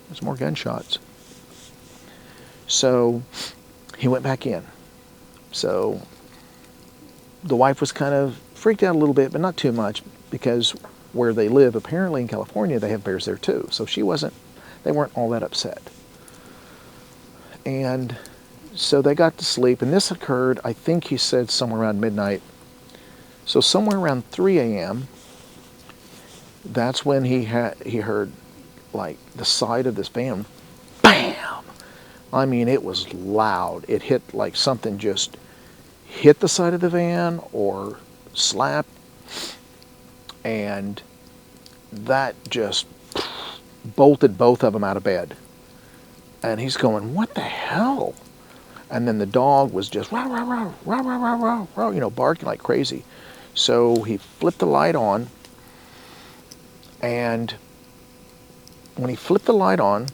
There's more gunshots. So he went back in. So the wife was kind of freaked out a little bit, but not too much, because where they live, apparently in California, they have bears there too. So they weren't all that upset. And so they got to sleep, and this occurred, I think he said, somewhere around midnight. So somewhere around 3 a.m., that's when he heard like the side of this van, bam! I mean, it was loud. It hit like something just hit the side of the van or slapped, and that just bolted both of them out of bed. And he's going, what the hell? And then the dog was just rah, rah, rah, rah, rah, rah, rah, rah, you know, barking like crazy. So he flipped the light on, and when he flipped the light on,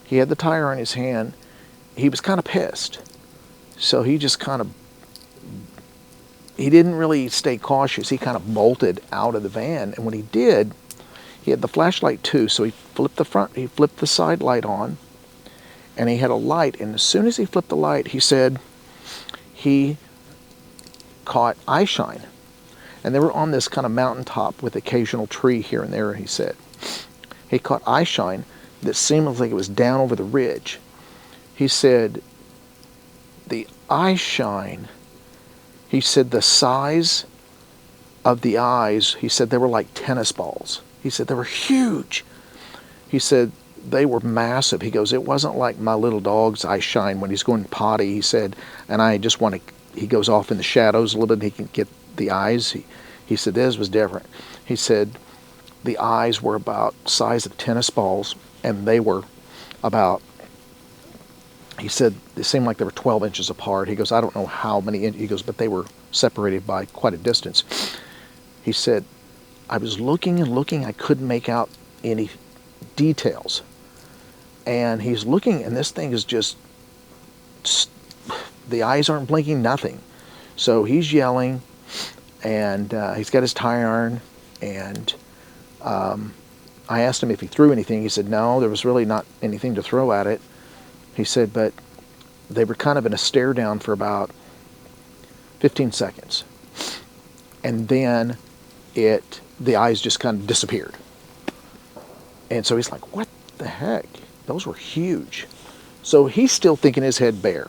he had the tire in his hand. He was kind of pissed. So he just kind of, he didn't really stay cautious. He kind of bolted out of the van. And when he did, he had the flashlight too. So he flipped the side light on, and he had a light. And as soon as he flipped the light, he said he caught eye shine. And they were on this kind of mountaintop with occasional tree here and there, he said. He caught eye shine that seemed like it was down over the ridge. He said the eye shine, he said the size of the eyes, he said they were like tennis balls. He said they were huge. He said they were massive. He goes, it wasn't like my little dog's eye shine when he's going potty, he said, and I just want to, he goes off in the shadows a little bit and he can get the eyes. He said this was different. He said the eyes were about size of tennis balls, and they were about, he said they seemed like they were 12 inches apart. He goes, I don't know how many inches. He goes, but they were separated by quite a distance. He said, I was looking and looking. I couldn't make out any details. And he's looking, and this thing is just, the eyes aren't blinking, nothing. So he's yelling, and he's got his tire iron, and I asked him if he threw anything. He said no, there was really not anything to throw at it. He said, but they were kind of in a stare down for about 15 seconds. And then the eyes just kind of disappeared. And so he's like, what the heck? Those were huge. So he's still thinking his head bare.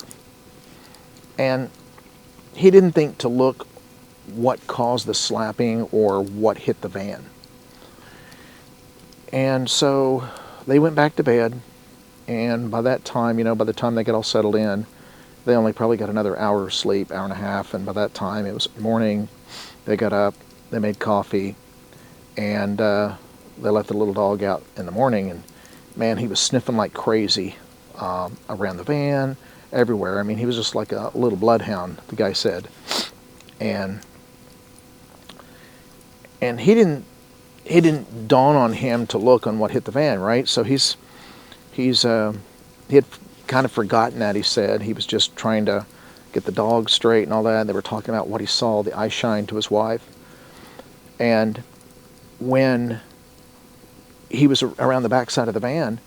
And he didn't think to look what caused the slapping or what hit the van. And so they went back to bed, and by that time, you know, by the time they got all settled in, they only probably got another hour of sleep, hour and a half, and by that time it was morning. They got up, they made coffee, and they let the little dog out in the morning, and man, he was sniffing like crazy around the van, everywhere. I mean, he was just like a little bloodhound, the guy said. And he didn't dawn on him to look on what hit the van, right? So he had kind of forgotten that, he said. He was just trying to get the dog straight and all that. They were talking about what he saw, the eye shine, to his wife. And when he was around the back side of the van,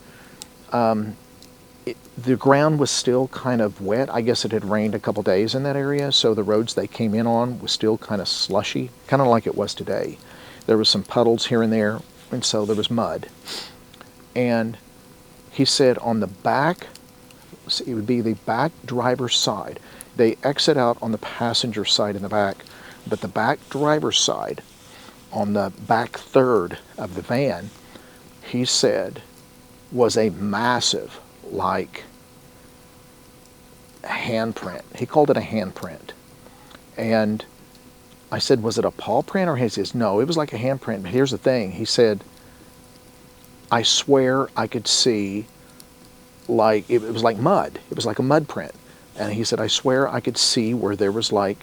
the ground was still kind of wet. I guess it had rained a couple days in that area, so the roads they came in on was still kind of slushy, kind of like it was today. There was some puddles here and there, and so there was mud. And he said on the back, it would be the back driver's side. They exit out on the passenger side in the back, but the back driver's side, on the back third of the van, he said was a massive, like, handprint. He called it a handprint. And I said, was it a paw print? Or he says, no, it was like a handprint. But here's the thing. He said, I swear I could see, like, it was like mud. It was like a mud print. And he said, I swear I could see where there was like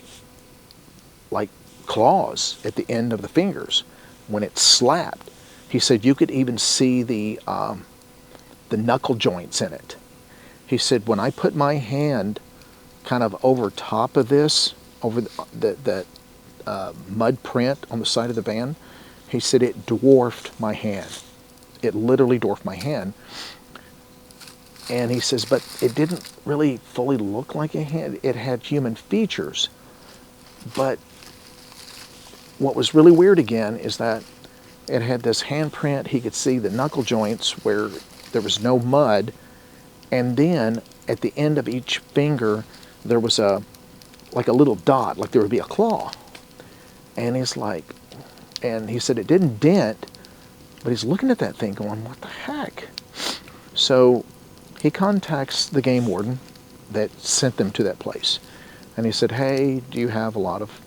claws at the end of the fingers when it slapped. He said you could even see the knuckle joints in it. He said, when I put my hand kind of over top of this, over the mud print on the side of the van, he said it dwarfed my hand. It literally dwarfed my hand. And he says, but it didn't really fully look like a hand. It had human features. But what was really weird again is that it had this handprint. He could see the knuckle joints where there was no mud. And then at the end of each finger, there was like a little dot, like there would be a claw. And he's like, and he said it didn't dent, but he's looking at that thing going, what the heck? So he contacts the game warden that sent them to that place. And he said, hey, do you have a lot of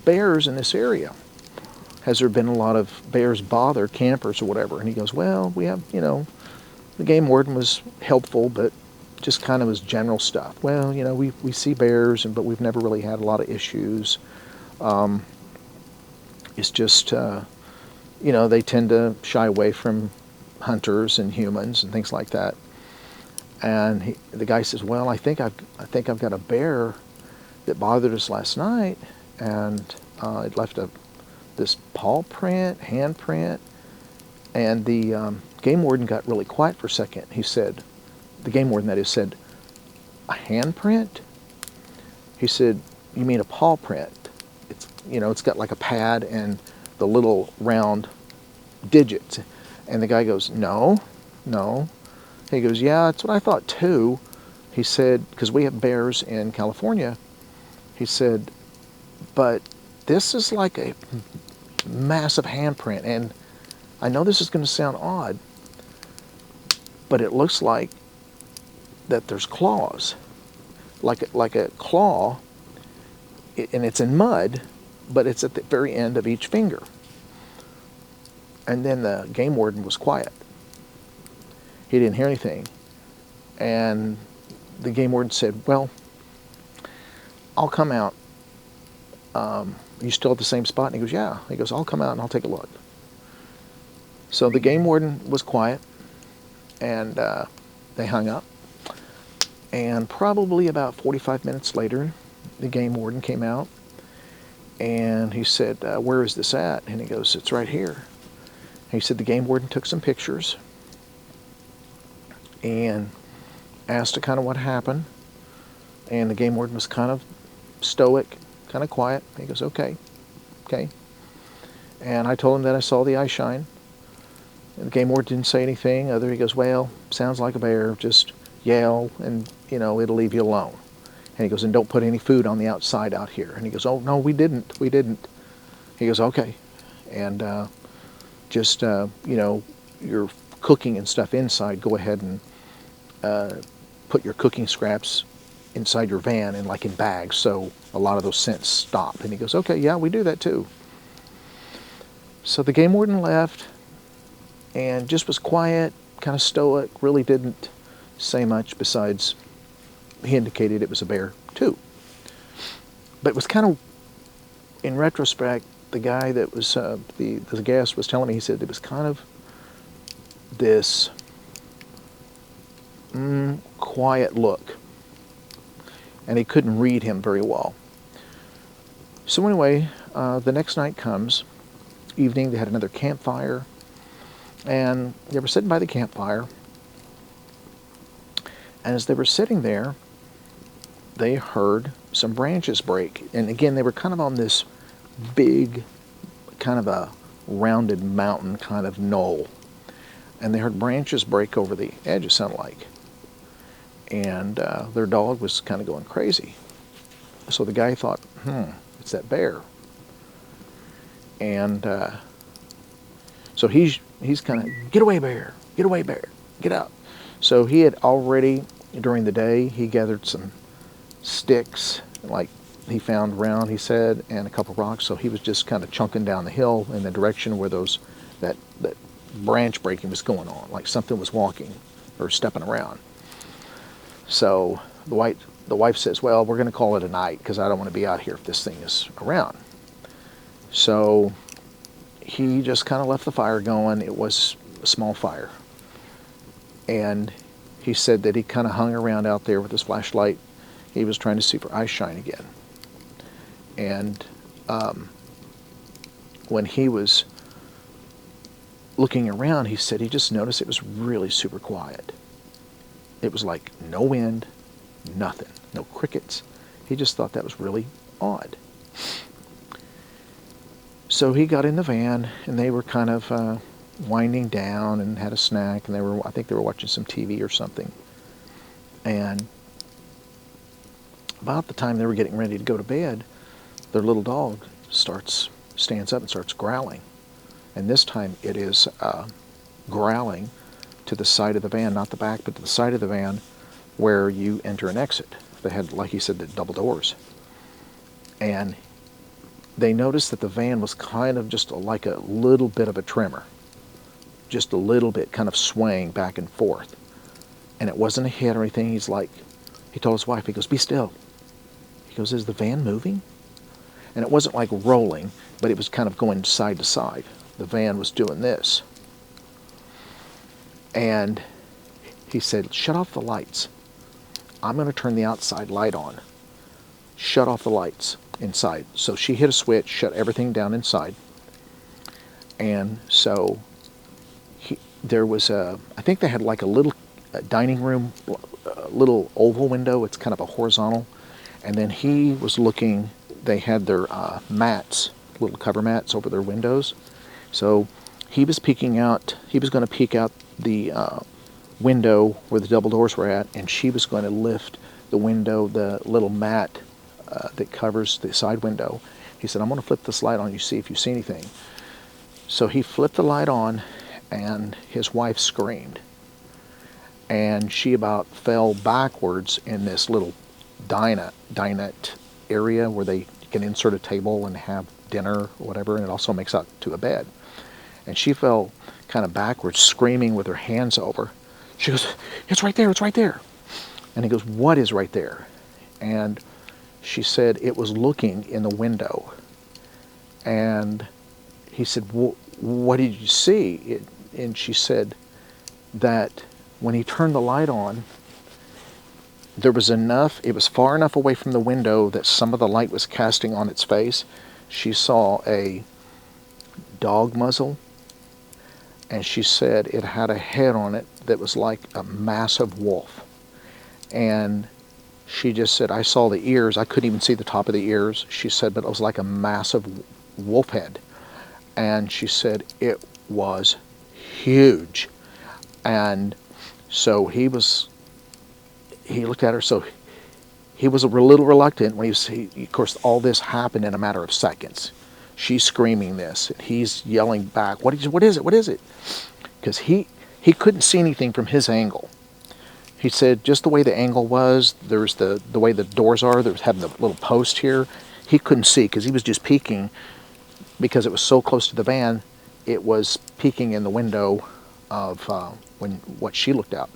bears in this area? Has there been a lot of bears bother campers or whatever? And he goes, well, we have, you know, the game warden was helpful, but just kind of was general stuff. Well, you know, we see bears, but we've never really had a lot of issues. It's just, you know, they tend to shy away from hunters and humans and things like that. And the guy says, well, I think I've got a bear that bothered us last night, and it left this paw print, hand print, and the game warden got really quiet for a second. He said, the game warden that is said, a hand print? He said, you mean a paw print? It's, you know, it's got like a pad and the little round digits. And the guy goes, no. He goes, yeah, that's what I thought too. He said, because we have bears in California. He said, but this is like a massive handprint, and I know this is going to sound odd, but it looks like that there's claws, like a claw, and it's in mud, but it's at the very end of each finger. And then the game warden was quiet. He didn't hear anything. And the game warden said, well, I'll come out. You still at the same spot? And he goes, yeah. He goes, I'll come out and I'll take a look. So the game warden was quiet, and they hung up. And probably about 45 minutes later, the game warden came out, and he said, where is this at? And he goes, it's right here. And he said the game warden took some pictures and asked her kind of what happened. And the game warden was kind of stoic, kind of quiet. He goes, okay. And I told him that I saw the eye shine. And the game warden didn't say anything other. He goes, well, sounds like a bear. Just yell and, you know, it'll leave you alone. And he goes, and don't put any food on the outside out here. And he goes, oh, no, we didn't. He goes, okay. And just, you know, your cooking and stuff inside, go ahead and put your cooking scraps inside your van and like in bags, so a lot of those scents stop. And he goes, okay, yeah, we do that too. So the game warden left and just was quiet, kind of stoic, really didn't say much besides he indicated it was a bear too. But it was kind of, in retrospect, the guy that was, the guest was telling me, he said it was kind of this quiet look. And he couldn't read him very well. So anyway, the next night comes, evening, they had another campfire, and they were sitting by the campfire, and as they were sitting there, they heard some branches break. And again, they were kind of on this big, kind of a rounded mountain kind of knoll, and they heard branches break over the edge, it sounded like. And their dog was kind of going crazy. So the guy thought, it's that bear. And so he's kind of, get away bear, get out. So he had already, during the day, he gathered some sticks, like he found around, he said, and a couple rocks. So he was just kind of chunking down the hill in the direction where that branch breaking was going on, like something was walking or stepping around. So the wife says, well, we're going to call it a night because I don't want to be out here if this thing is around. So he just kind of left the fire going. It was a small fire. And he said that he kind of hung around out there with his flashlight. He was trying to see for eye shine again. And when he was looking around, he said he just noticed it was really super quiet. It was like no wind, nothing, no crickets. He just thought that was really odd. So he got in the van, and they were kind of winding down and had a snack, and I think they were watching some TV or something. And about the time they were getting ready to go to bed, their little dog stands up and starts growling. And this time it is growling to the side of the van, not the back, but to the side of the van where you enter and exit. They had, like he said, the double doors. And they noticed that the van was kind of just like a little bit of a tremor. Just a little bit, kind of swaying back and forth. And it wasn't a hit or anything. He told his wife, he goes, "Be still." He goes, "Is the van moving?" And it wasn't like rolling, but it was kind of going side to side. The van was doing this. And he said, "Shut off the lights. I'm going to turn the outside light on. Shut off the lights inside." So she hit a switch, shut everything down inside. And so there was I think they had like a little dining room, a little oval window. It's kind of a horizontal. And then he was looking, they had their mats, little cover mats over their windows. So he was peeking out, he was going to peek out the window where the double doors were at, and she was going to lift the window, the little mat that covers the side window. He said, "I'm going to flip this light on, you see if you see anything." So he flipped the light on, and his wife screamed. And she about fell backwards in this little dinette area where they can insert a table and have dinner or whatever, and it also makes out to a bed. And she fell kind of backwards, screaming with her hands over. She goes, "It's right there, it's right there." And he goes, "What is right there?" And she said it was looking in the window. And he said, "What did you see?" And she said that when he turned the light on, there was enough, it was far enough away from the window that some of the light was casting on its face. She saw a dog muzzle, and she said it had a head on it that was like a massive wolf. And she just said, "I saw the ears. I couldn't even see the top of the ears." She said, "But it was like a massive wolf head." And she said it was huge. And so he looked at her, so he was a little reluctant when of course, all this happened in a matter of seconds. She's screaming this, and he's yelling back, what is it, what is it? Because he couldn't see anything from his angle. He said just the way the angle was, there's the way the doors are, there's having the little post here, he couldn't see because he was just peeking, because it was so close to the van, it was peeking in the window of what she looked out.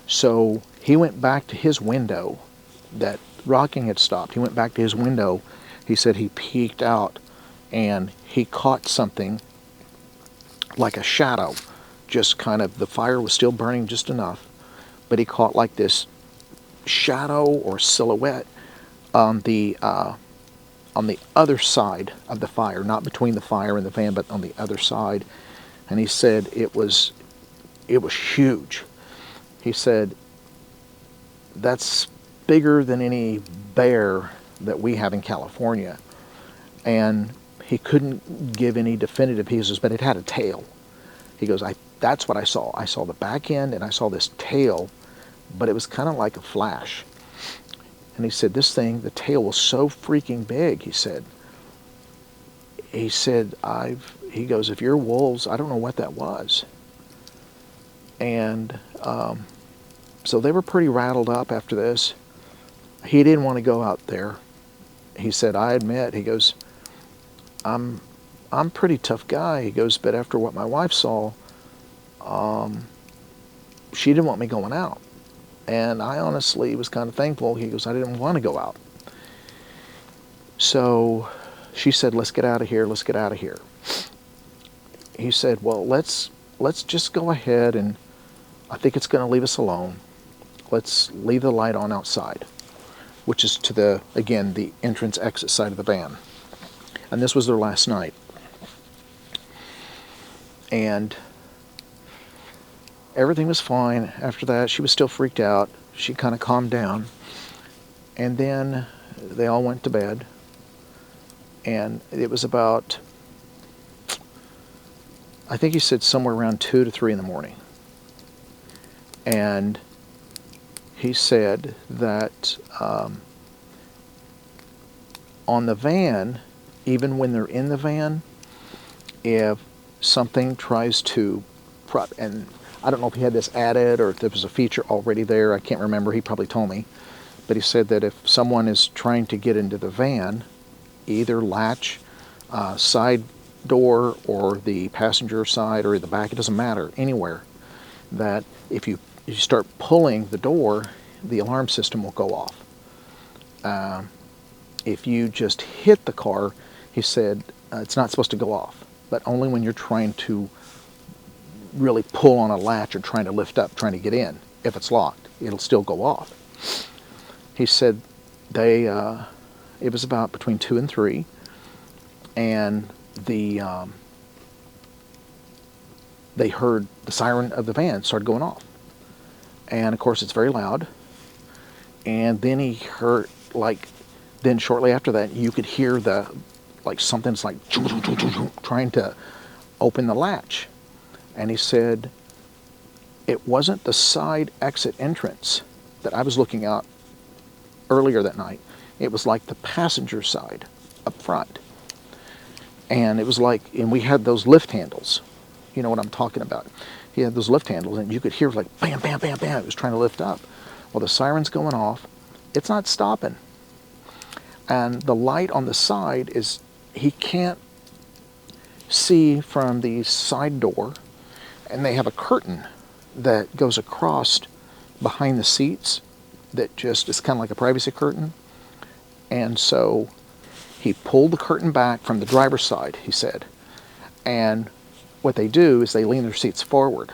So he went back to his window. That rocking had stopped. He went back to his window. He said he peeked out and he caught something like a shadow. Just kind of, the fire was still burning just enough, but he caught like this shadow or silhouette on the other side of the fire, not between the fire and the van, but on the other side. And he said it was huge. He said, "That's bigger than any bear that we have in California." And he couldn't give any definitive pieces, but it had a tail. He goes, "That's what I saw. I saw the back end and I saw this tail, but it was kind of like a flash." And he said, "This thing, the tail was so freaking big," he said. He said, he goes, "If you're wolves, I don't know what that was." And so they were pretty rattled up after this. He didn't want to go out there. He said, "I admit," he goes, I'm a pretty tough guy." He goes, "But after what my wife saw, she didn't want me going out. And I honestly was kind of thankful." He goes, "I didn't want to go out." So she said, "Let's get out of here, let's get out of here." He said, "Well, let's just go ahead, and I think it's going to leave us alone. Let's leave the light on outside," which is to the entrance exit side of the van. And this was their last night. And everything was fine. After that, she was still freaked out. She kind of calmed down. And then they all went to bed. And it was about, I think he said somewhere around 2 to 3 in the morning. And he said that on the van, even when they're in the van, if something tries to and I don't know if he had this added or if there was a feature already there, I can't remember, he probably told me, but he said that if someone is trying to get into the van, either latch, side door, or the passenger side, or the back, it doesn't matter, anywhere, that if you start pulling the door, the alarm system will go off. If you just hit the car, he said, it's not supposed to go off, but only when you're trying to really pull on a latch or trying to lift up, trying to get in. If it's locked, it'll still go off. He said it was about between 2 and 3, and they heard the siren of the van started going off. And of course it's very loud. And then he heard, then shortly after that, you could hear something's like trying to open the latch. And he said it wasn't the side exit entrance that I was looking out earlier that night. It was like the passenger side up front. And it was and we had those lift handles. You know what I'm talking about. He had those lift handles, and you could hear bam, bam, bam, bam. It was trying to lift up. Well, the siren's going off. It's not stopping. And the light on the side is, he can't see from the side door, and they have a curtain that goes across behind the seats that just is kind of like a privacy curtain. And so he pulled the curtain back from the driver's side, he said. And what they do is they lean their seats forward.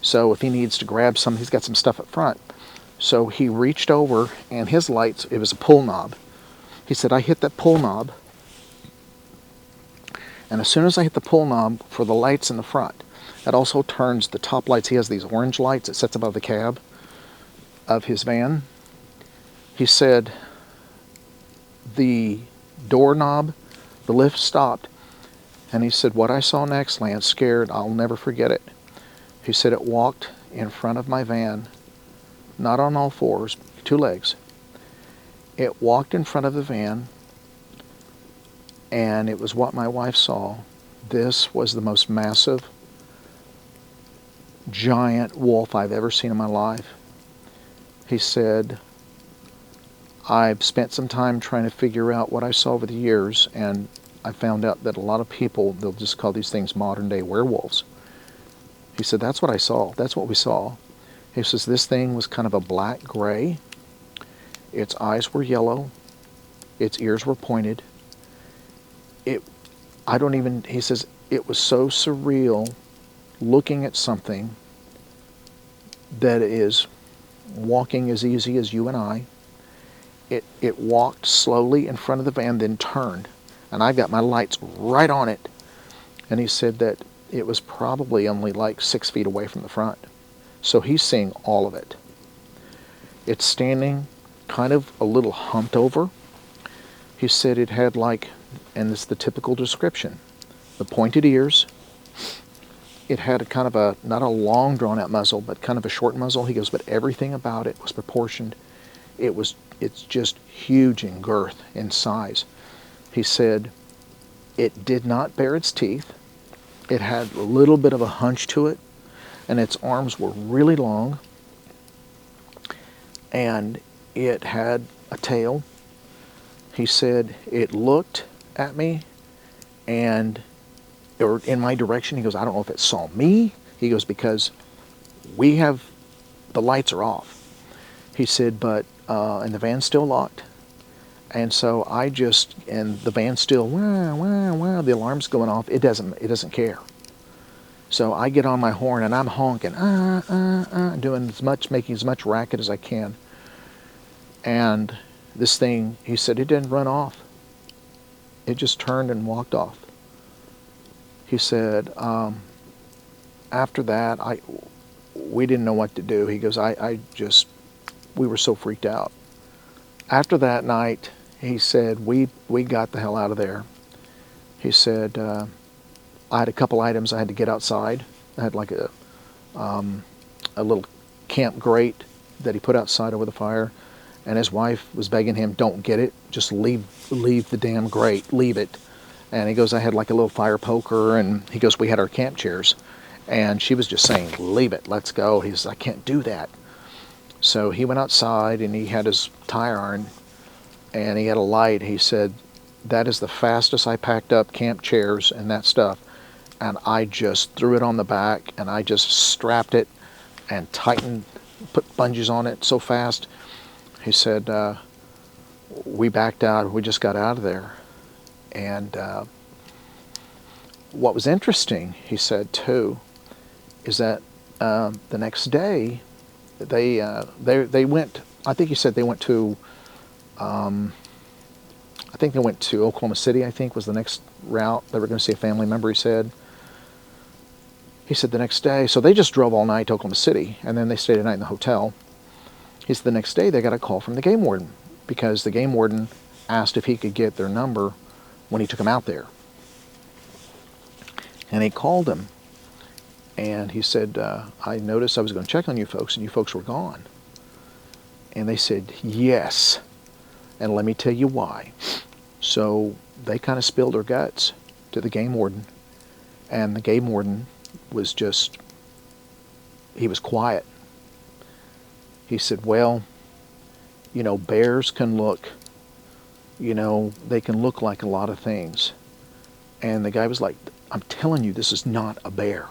So if he needs to grab he's got some stuff up front. So he reached over, and his lights, it was a pull knob. He said, I hit that pull knob, and as soon as I hit the pull knob for the lights in the front, that also turns the top lights. He has these orange lights that sits above the cab of his van. He said the doorknob, the lift stopped, and he said, what I saw next, Lance, scared, I'll never forget it. He said it walked in front of my van, not on all fours, 2 legs. It walked in front of the van, and it was what my wife saw. This was the most massive, giant wolf I've ever seen in my life. He said, I've spent some time trying to figure out what I saw over the years, and I found out that a lot of people, they'll just call these things modern day werewolves. He said, that's what I saw. That's what we saw. He says, this thing was kind of a black gray. Its eyes were yellow. Its ears were pointed. He says, it was so surreal looking at something that is walking as easy as you and I. It walked slowly in front of the van, then turned. And I got my lights right on it. And he said that it was probably only 6 feet away from the front. So he's seeing all of it. It's standing kind of a little humped over. He said it had and it's the typical description, the pointed ears. It had a kind of not a long drawn out muzzle, but kind of a short muzzle. He goes, but everything about it was proportioned. It's just huge in girth and size. He said it did not bare its teeth. It had a little bit of a hunch to it, and its arms were really long, and it had a tail. He said it looked at me or in my direction. He goes, I don't know if it saw me. He goes, because the lights are off. He said, but, and the van's still locked. And so and the van's still, wah, wah, wah, the alarm's going off. It doesn't care. So I get on my horn and I'm honking, doing making as much racket as I can. And this thing, he said, it didn't run off. It just turned and walked off. He said, after that, we didn't know what to do. He goes, we were so freaked out. After that night, he said, we got the hell out of there. He said, I had a couple items I had to get outside. I had a little camp grate that he put outside over the fire, and his wife was begging him, "Don't get it, just leave the damn grate, leave it." And he goes, "I had like a little fire poker," and he goes, "We had our camp chairs," and she was just saying, "Leave it, let's go." He says, "I can't do that." So he went outside and he had his tire iron and he had a light. He said, "That is the fastest I packed up camp chairs and that stuff." And I just threw it on the back and I just strapped it and tightened, put bungees on it so fast. He said, "We backed out, we just got out of there." And what was interesting, he said too, is that the next day, they went, I think he said they went to, I think they went to Oklahoma City, I think was the next route. They were going to see a family member, he said. He said the next day, so they just drove all night to Oklahoma City, and then they stayed a night in the hotel. He said the next day they got a call from the game warden, because the game warden asked if he could get their number when he took them out there. And he called them, and he said, "I noticed I was going to check on you folks, and you folks were gone." And they said, "Yes, and let me tell you why." So they kind of spilled their guts to the game warden, and the game warden was just, he was quiet. He said, "Well, you know, bears can look, you know, they can look like a lot of things." And the guy was like, "I'm telling you, this is not a bear.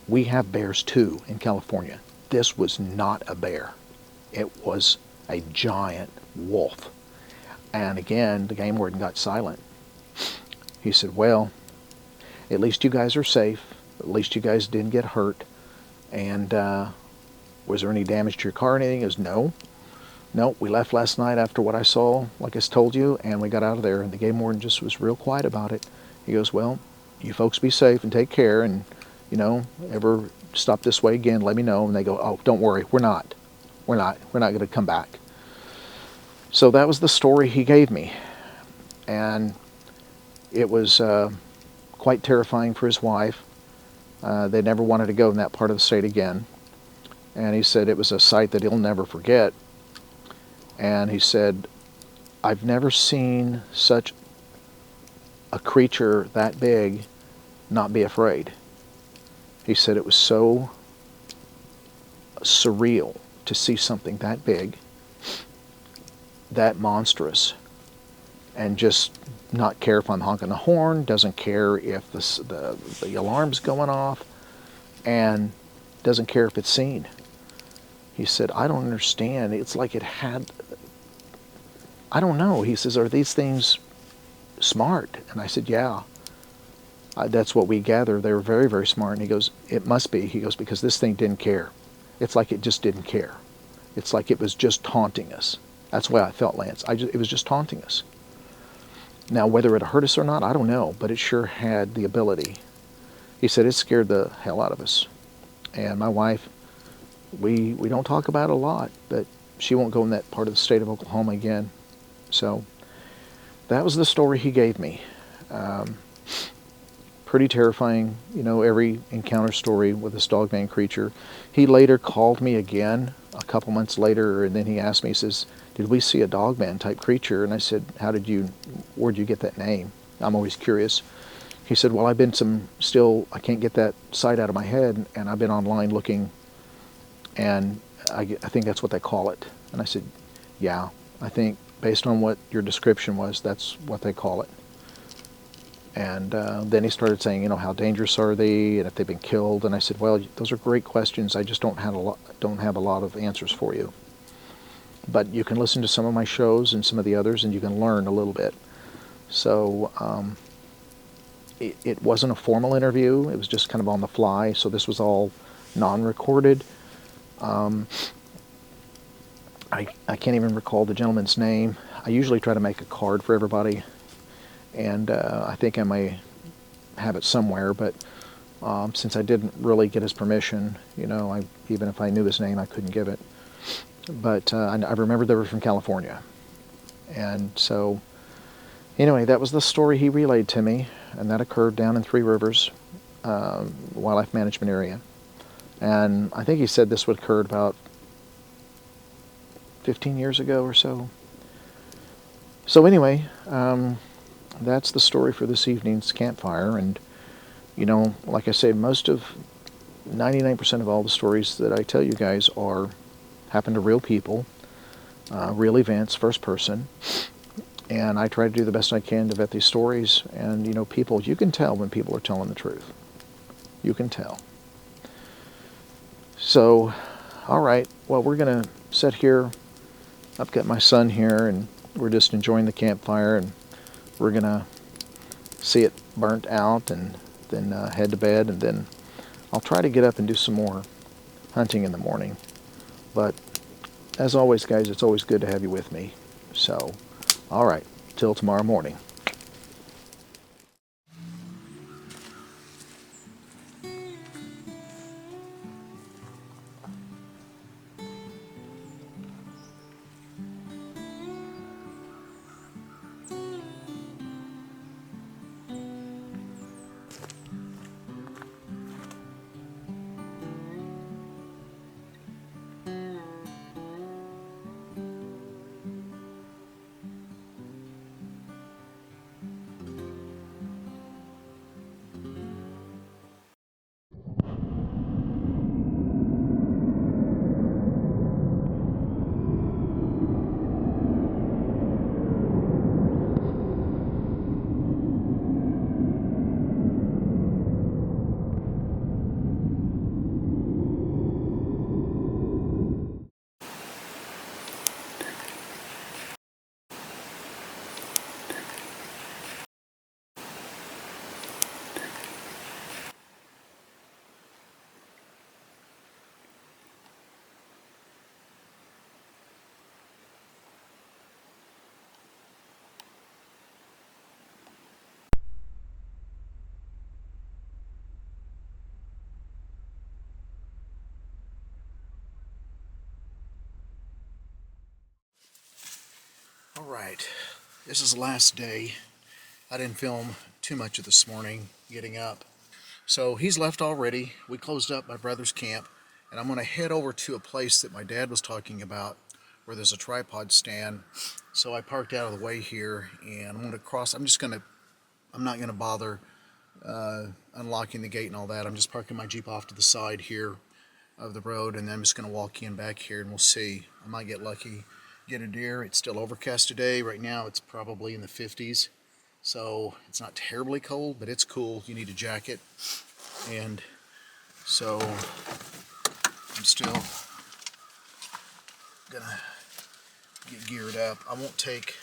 We have bears too in California. This was not a bear. It was a giant wolf." And again, the game warden got silent. He said, "Well, at least you guys are safe. At least you guys didn't get hurt. And was there any damage to your car or anything?" He goes, "No. No, we left last night after what I saw, like I told you, and we got out of there." And the game warden just was real quiet about it. He goes, "Well, you folks be safe and take care, and, you know, ever stop this way again, let me know." And they go, "Oh, don't worry, we're not going to come back." So that was the story he gave me. And it was quite terrifying for his wife. They never wanted to go in that part of the state again. And he said it was a sight that he'll never forget. And he said, "I've never seen such a creature that big not be afraid." He said it was so surreal to see something that big, that monstrous, and just not care if I'm honking the horn, doesn't care if the alarm's going off, and doesn't care if it's seen. He said, "I don't understand. It's like it had, I don't know." He says, "Are these things smart?" And I said, "Yeah. That's what we gather. They were very, very smart." And he goes, "It must be." He goes, "Because this thing didn't care. It's like it just didn't care. It's like it was just taunting us." That's the way I felt, Lance. It was just taunting us. Now, whether it hurt us or not, I don't know, but it sure had the ability. He said it scared the hell out of us. And my wife, we don't talk about it a lot, but she won't go in that part of the state of Oklahoma again. So that was the story he gave me. Pretty terrifying, you know, every encounter story with this dogman creature. He later called me again a couple months later, and then he asked me, he says, "Did we see a dogman type creature?" And I said, where'd you get that name? I'm always curious. He said, "Well, I've been I can't get that sight out of my head, and I've been online looking, and I think that's what they call it." And I said, "Yeah, I think based on what your description was, that's what they call it." And then he started saying, you know, how dangerous are they, and if they've been killed. And I said, "Well, those are great questions. I just don't have a lot of answers for you. But you can listen to some of my shows and some of the others, and you can learn a little bit." So it wasn't a formal interview. It was just kind of on the fly. So this was all non-recorded. I can't even recall the gentleman's name. I usually try to make a card for everybody, and I think I may have it somewhere, but since I didn't really get his permission, you know, even if I knew his name, I couldn't give it. But I remember they were from California. And so, anyway, that was the story he relayed to me, and that occurred down in Three Rivers Wildlife Management Area. And I think he said this would occur about 15 years ago or so. So anyway, that's the story for this evening's campfire. And, you know, like I say, 99% of all the stories that I tell you guys happen to real people, real events, first person. And I try to do the best I can to vet these stories. And, you know, people, you can tell when people are telling the truth. You can tell. So, all right, well, we're going to sit here. I've got my son here, and we're just enjoying the campfire, and we're going to see it burnt out and then head to bed, and then I'll try to get up and do some more hunting in the morning. But as always, guys, it's always good to have you with me. So, all right, till tomorrow morning. All right, this is the last day. I didn't film too much of this morning getting up. So he's left already. We closed up my brother's camp, and I'm going to head over to a place that my dad was talking about where there's a tripod stand. So I parked out of the way here, and I'm going to cross. I'm not going to bother unlocking the gate and all that. I'm just parking my Jeep off to the side here of the road, and then I'm just going to walk in back here, and we'll see. I might get lucky, get a deer. It's still overcast today. Right now it's probably in the 50s. So it's not terribly cold, but it's cool. You need a jacket. And so I'm still gonna get geared up. I won't take,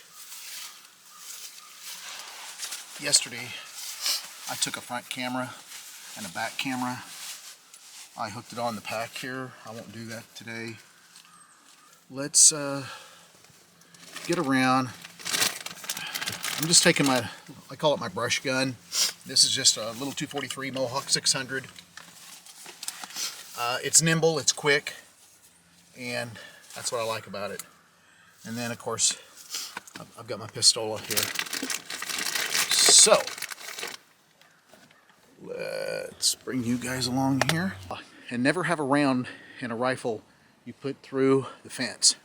yesterday I took a front camera and a back camera. I hooked it on the pack here. I won't do that today. Let's get around. I'm just taking I call it my brush gun. This is just a little 243 Mohawk 600. It's nimble, it's quick, and that's what I like about it. And then, of course, I've got my pistola here. So, let's bring you guys along here. And never have a round in a rifle you put through the fence,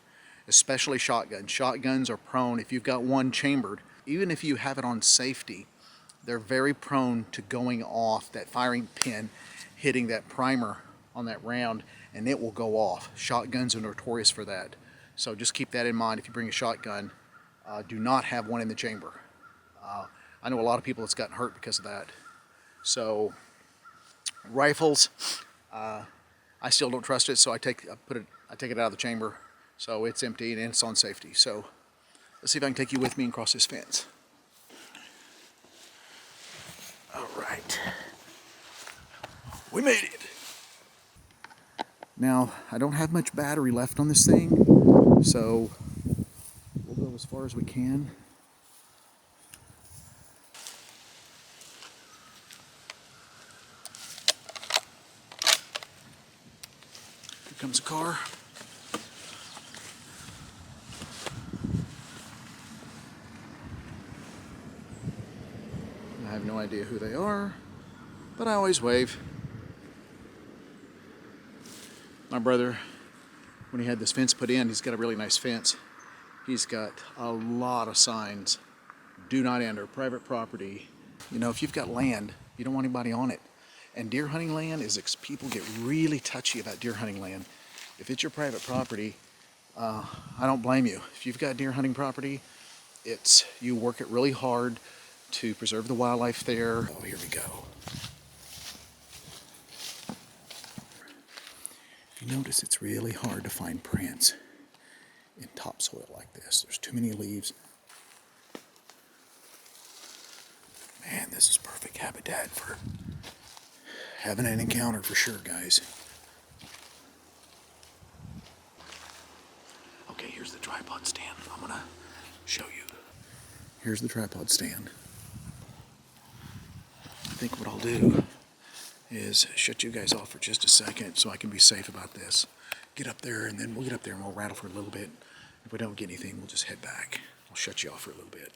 especially shotguns. Shotguns are prone, if you've got one chambered, even if you have it on safety, they're very prone to going off, that firing pin hitting that primer on that round, and it will go off. Shotguns are notorious for that. So just keep that in mind if you bring a shotgun. Do not have one in the chamber. I know a lot of people that's gotten hurt because of that. So rifles, I still don't trust it, so I take it out of the chamber, so it's empty and it's on safety. So let's see if I can take you with me and cross this fence. All right, we made it. Now I don't have much battery left on this thing, so we'll go as far as we can. Here comes a car. I have no idea who they are, but I always wave. My brother when he had this fence put in, he's got a really nice fence. He's got a lot of signs. Do not enter, private property. You know, if you've got land, you don't want anybody on it. And deer hunting land is, people get really touchy about deer hunting land. If it's your private property, I don't blame you. If you've got deer hunting property, you work it really hard to preserve the wildlife there. Oh, here we go. If you notice, it's really hard to find prints in topsoil like this. There's too many leaves. Man, this is perfect habitat for having an encounter for sure, guys. Okay, here's the tripod stand. I'm gonna show you. Here's the tripod stand. I think what I'll do is shut you guys off for just a second so I can be safe about this. Get up there, and then we'll get up there and we'll rattle for a little bit. If we don't get anything, we'll just head back. I'll shut you off for a little bit.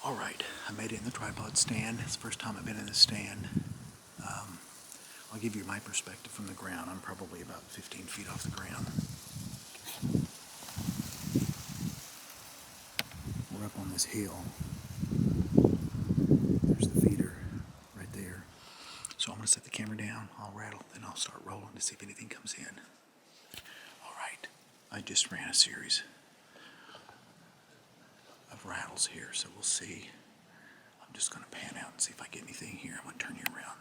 All right, I made it in the tripod stand. It's the first time I've been in this stand. I'll give you my perspective from the ground. I'm probably about 15 feet off the ground. We're up on this hill. There's the feeder right there. So I'm gonna set the camera down, I'll rattle, then I'll start rolling to see if anything comes in. All right, I just ran a series of rattles here, so we'll see. I'm just gonna pan out and see if I get anything here. I'm gonna turn you around.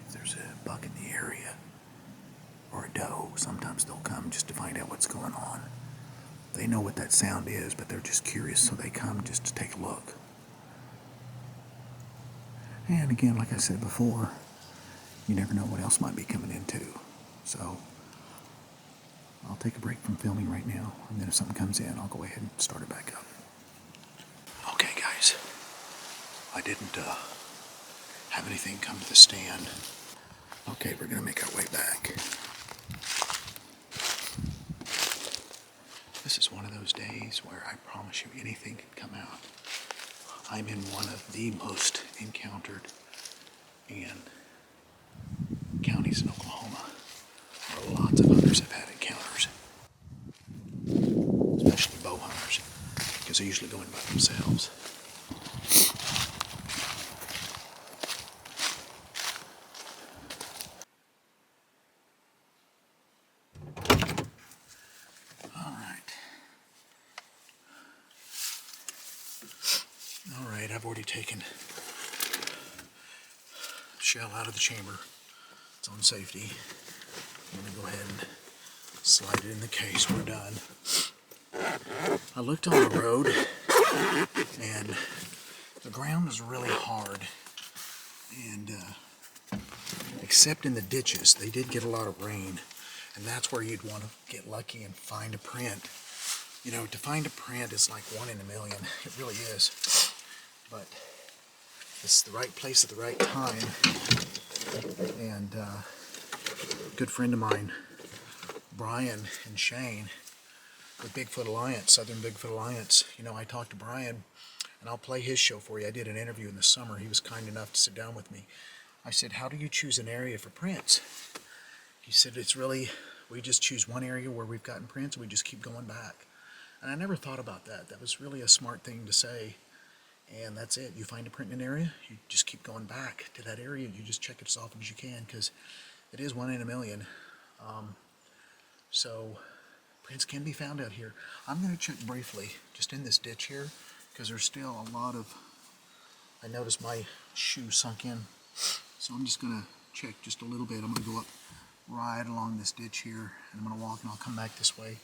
If there's a buck in the area or a doe, sometimes they'll come just to find out what's going on. They know what that sound is, but they're just curious, so they come just to take a look. And again, like I said before, you never know what else might be coming in too. So I'll take a break from filming right now, and then if something comes in, I'll go ahead and start it back up. Okay guys, I didn't have anything come to the stand. Okay, we're gonna make our way back. This is one of those days where I promise you anything can come out. I'm in one of the most encountered counties in Oklahoma, where lots of hunters have had encounters, especially bow hunters, because they usually go in by themselves. All right, I've already taken shell out of the chamber. It's on safety. I'm gonna go ahead and slide it in the case. We're done. I looked on the road, and the ground is really hard. And except in the ditches, they did get a lot of rain, and that's where you'd want to get lucky and find a print. You know, to find a print is like 1 in a million. It really is. But it's the right place at the right time. And a good friend of mine, Brian and Shane, with Bigfoot Alliance, Southern Bigfoot Alliance, you know, I talked to Brian, and I'll play his show for you. I did an interview in the summer. He was kind enough to sit down with me. I said, how do you choose an area for prints? He said, it's really, we just choose one area where we've gotten prints, and we just keep going back. And I never thought about that. That was really a smart thing to say. And that's it. You find a print in an area, you just keep going back to that area. You just check it as often as you can, because it is 1 in a million. So prints can be found out here. I'm going to check briefly just in this ditch here, because there's still a lot of, I noticed my shoe sunk in. So I'm just going to check just a little bit. I'm going to go up right along this ditch here, and I'm going to walk, and I'll come back this way.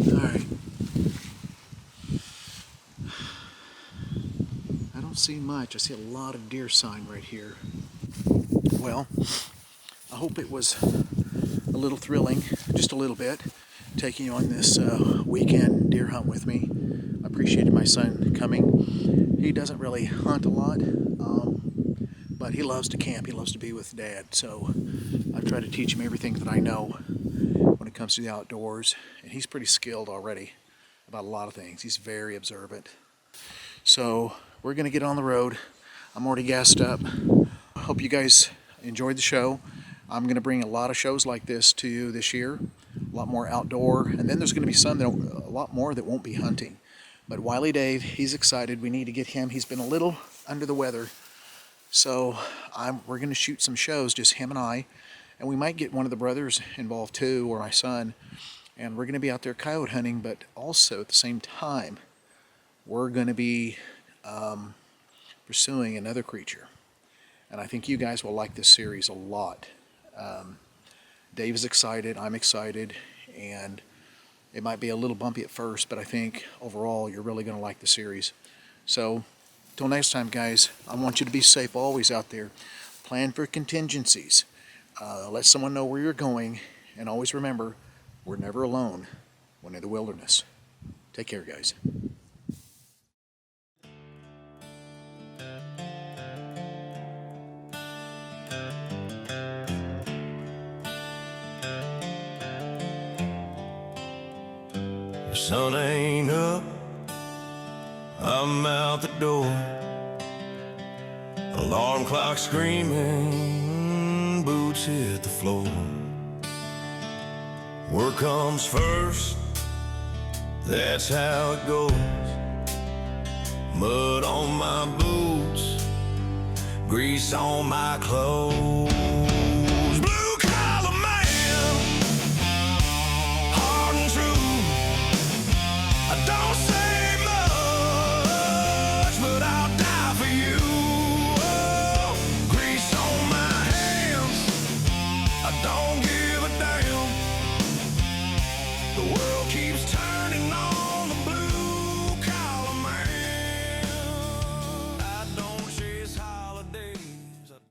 Alright. I don't see much. I see a lot of deer sign right here. Well, I hope it was a little thrilling, just a little bit, taking you on this weekend deer hunt with me. I appreciated my son coming. He doesn't really hunt a lot, but he loves to camp. He loves to be with Dad. So I've tried to teach him everything that I know when it comes to the outdoors. And he's pretty skilled already about a lot of things. He's very observant. So we're going to get on the road. I'm already gassed up. I hope you guys enjoyed the show. I'm going to bring a lot of shows like this to you this year. A lot more outdoor. And then there's going to be some, a lot more that won't be hunting. But Wiley Dave, he's excited. We need to get him. He's been a little under the weather. So we're going to shoot some shows, just him and I. And we might get one of the brothers involved too, or my son. And we're going to be out there coyote hunting, but also at the same time, we're going to be pursuing another creature. And I think you guys will like this series a lot. Dave is excited, I'm excited, and it might be a little bumpy at first, but I think overall you're really going to like the series. So, till next time, guys, I want you to be safe always out there. Plan for contingencies. Let someone know where you're going, and always remember, we're never alone when in the wilderness. Take care, guys. Sun ain't up, I'm out the door. Alarm clock screaming, boots hit the floor. Work comes first, that's how it goes. Mud on my boots, grease on my clothes. Blue collar man, hard and true. Don't say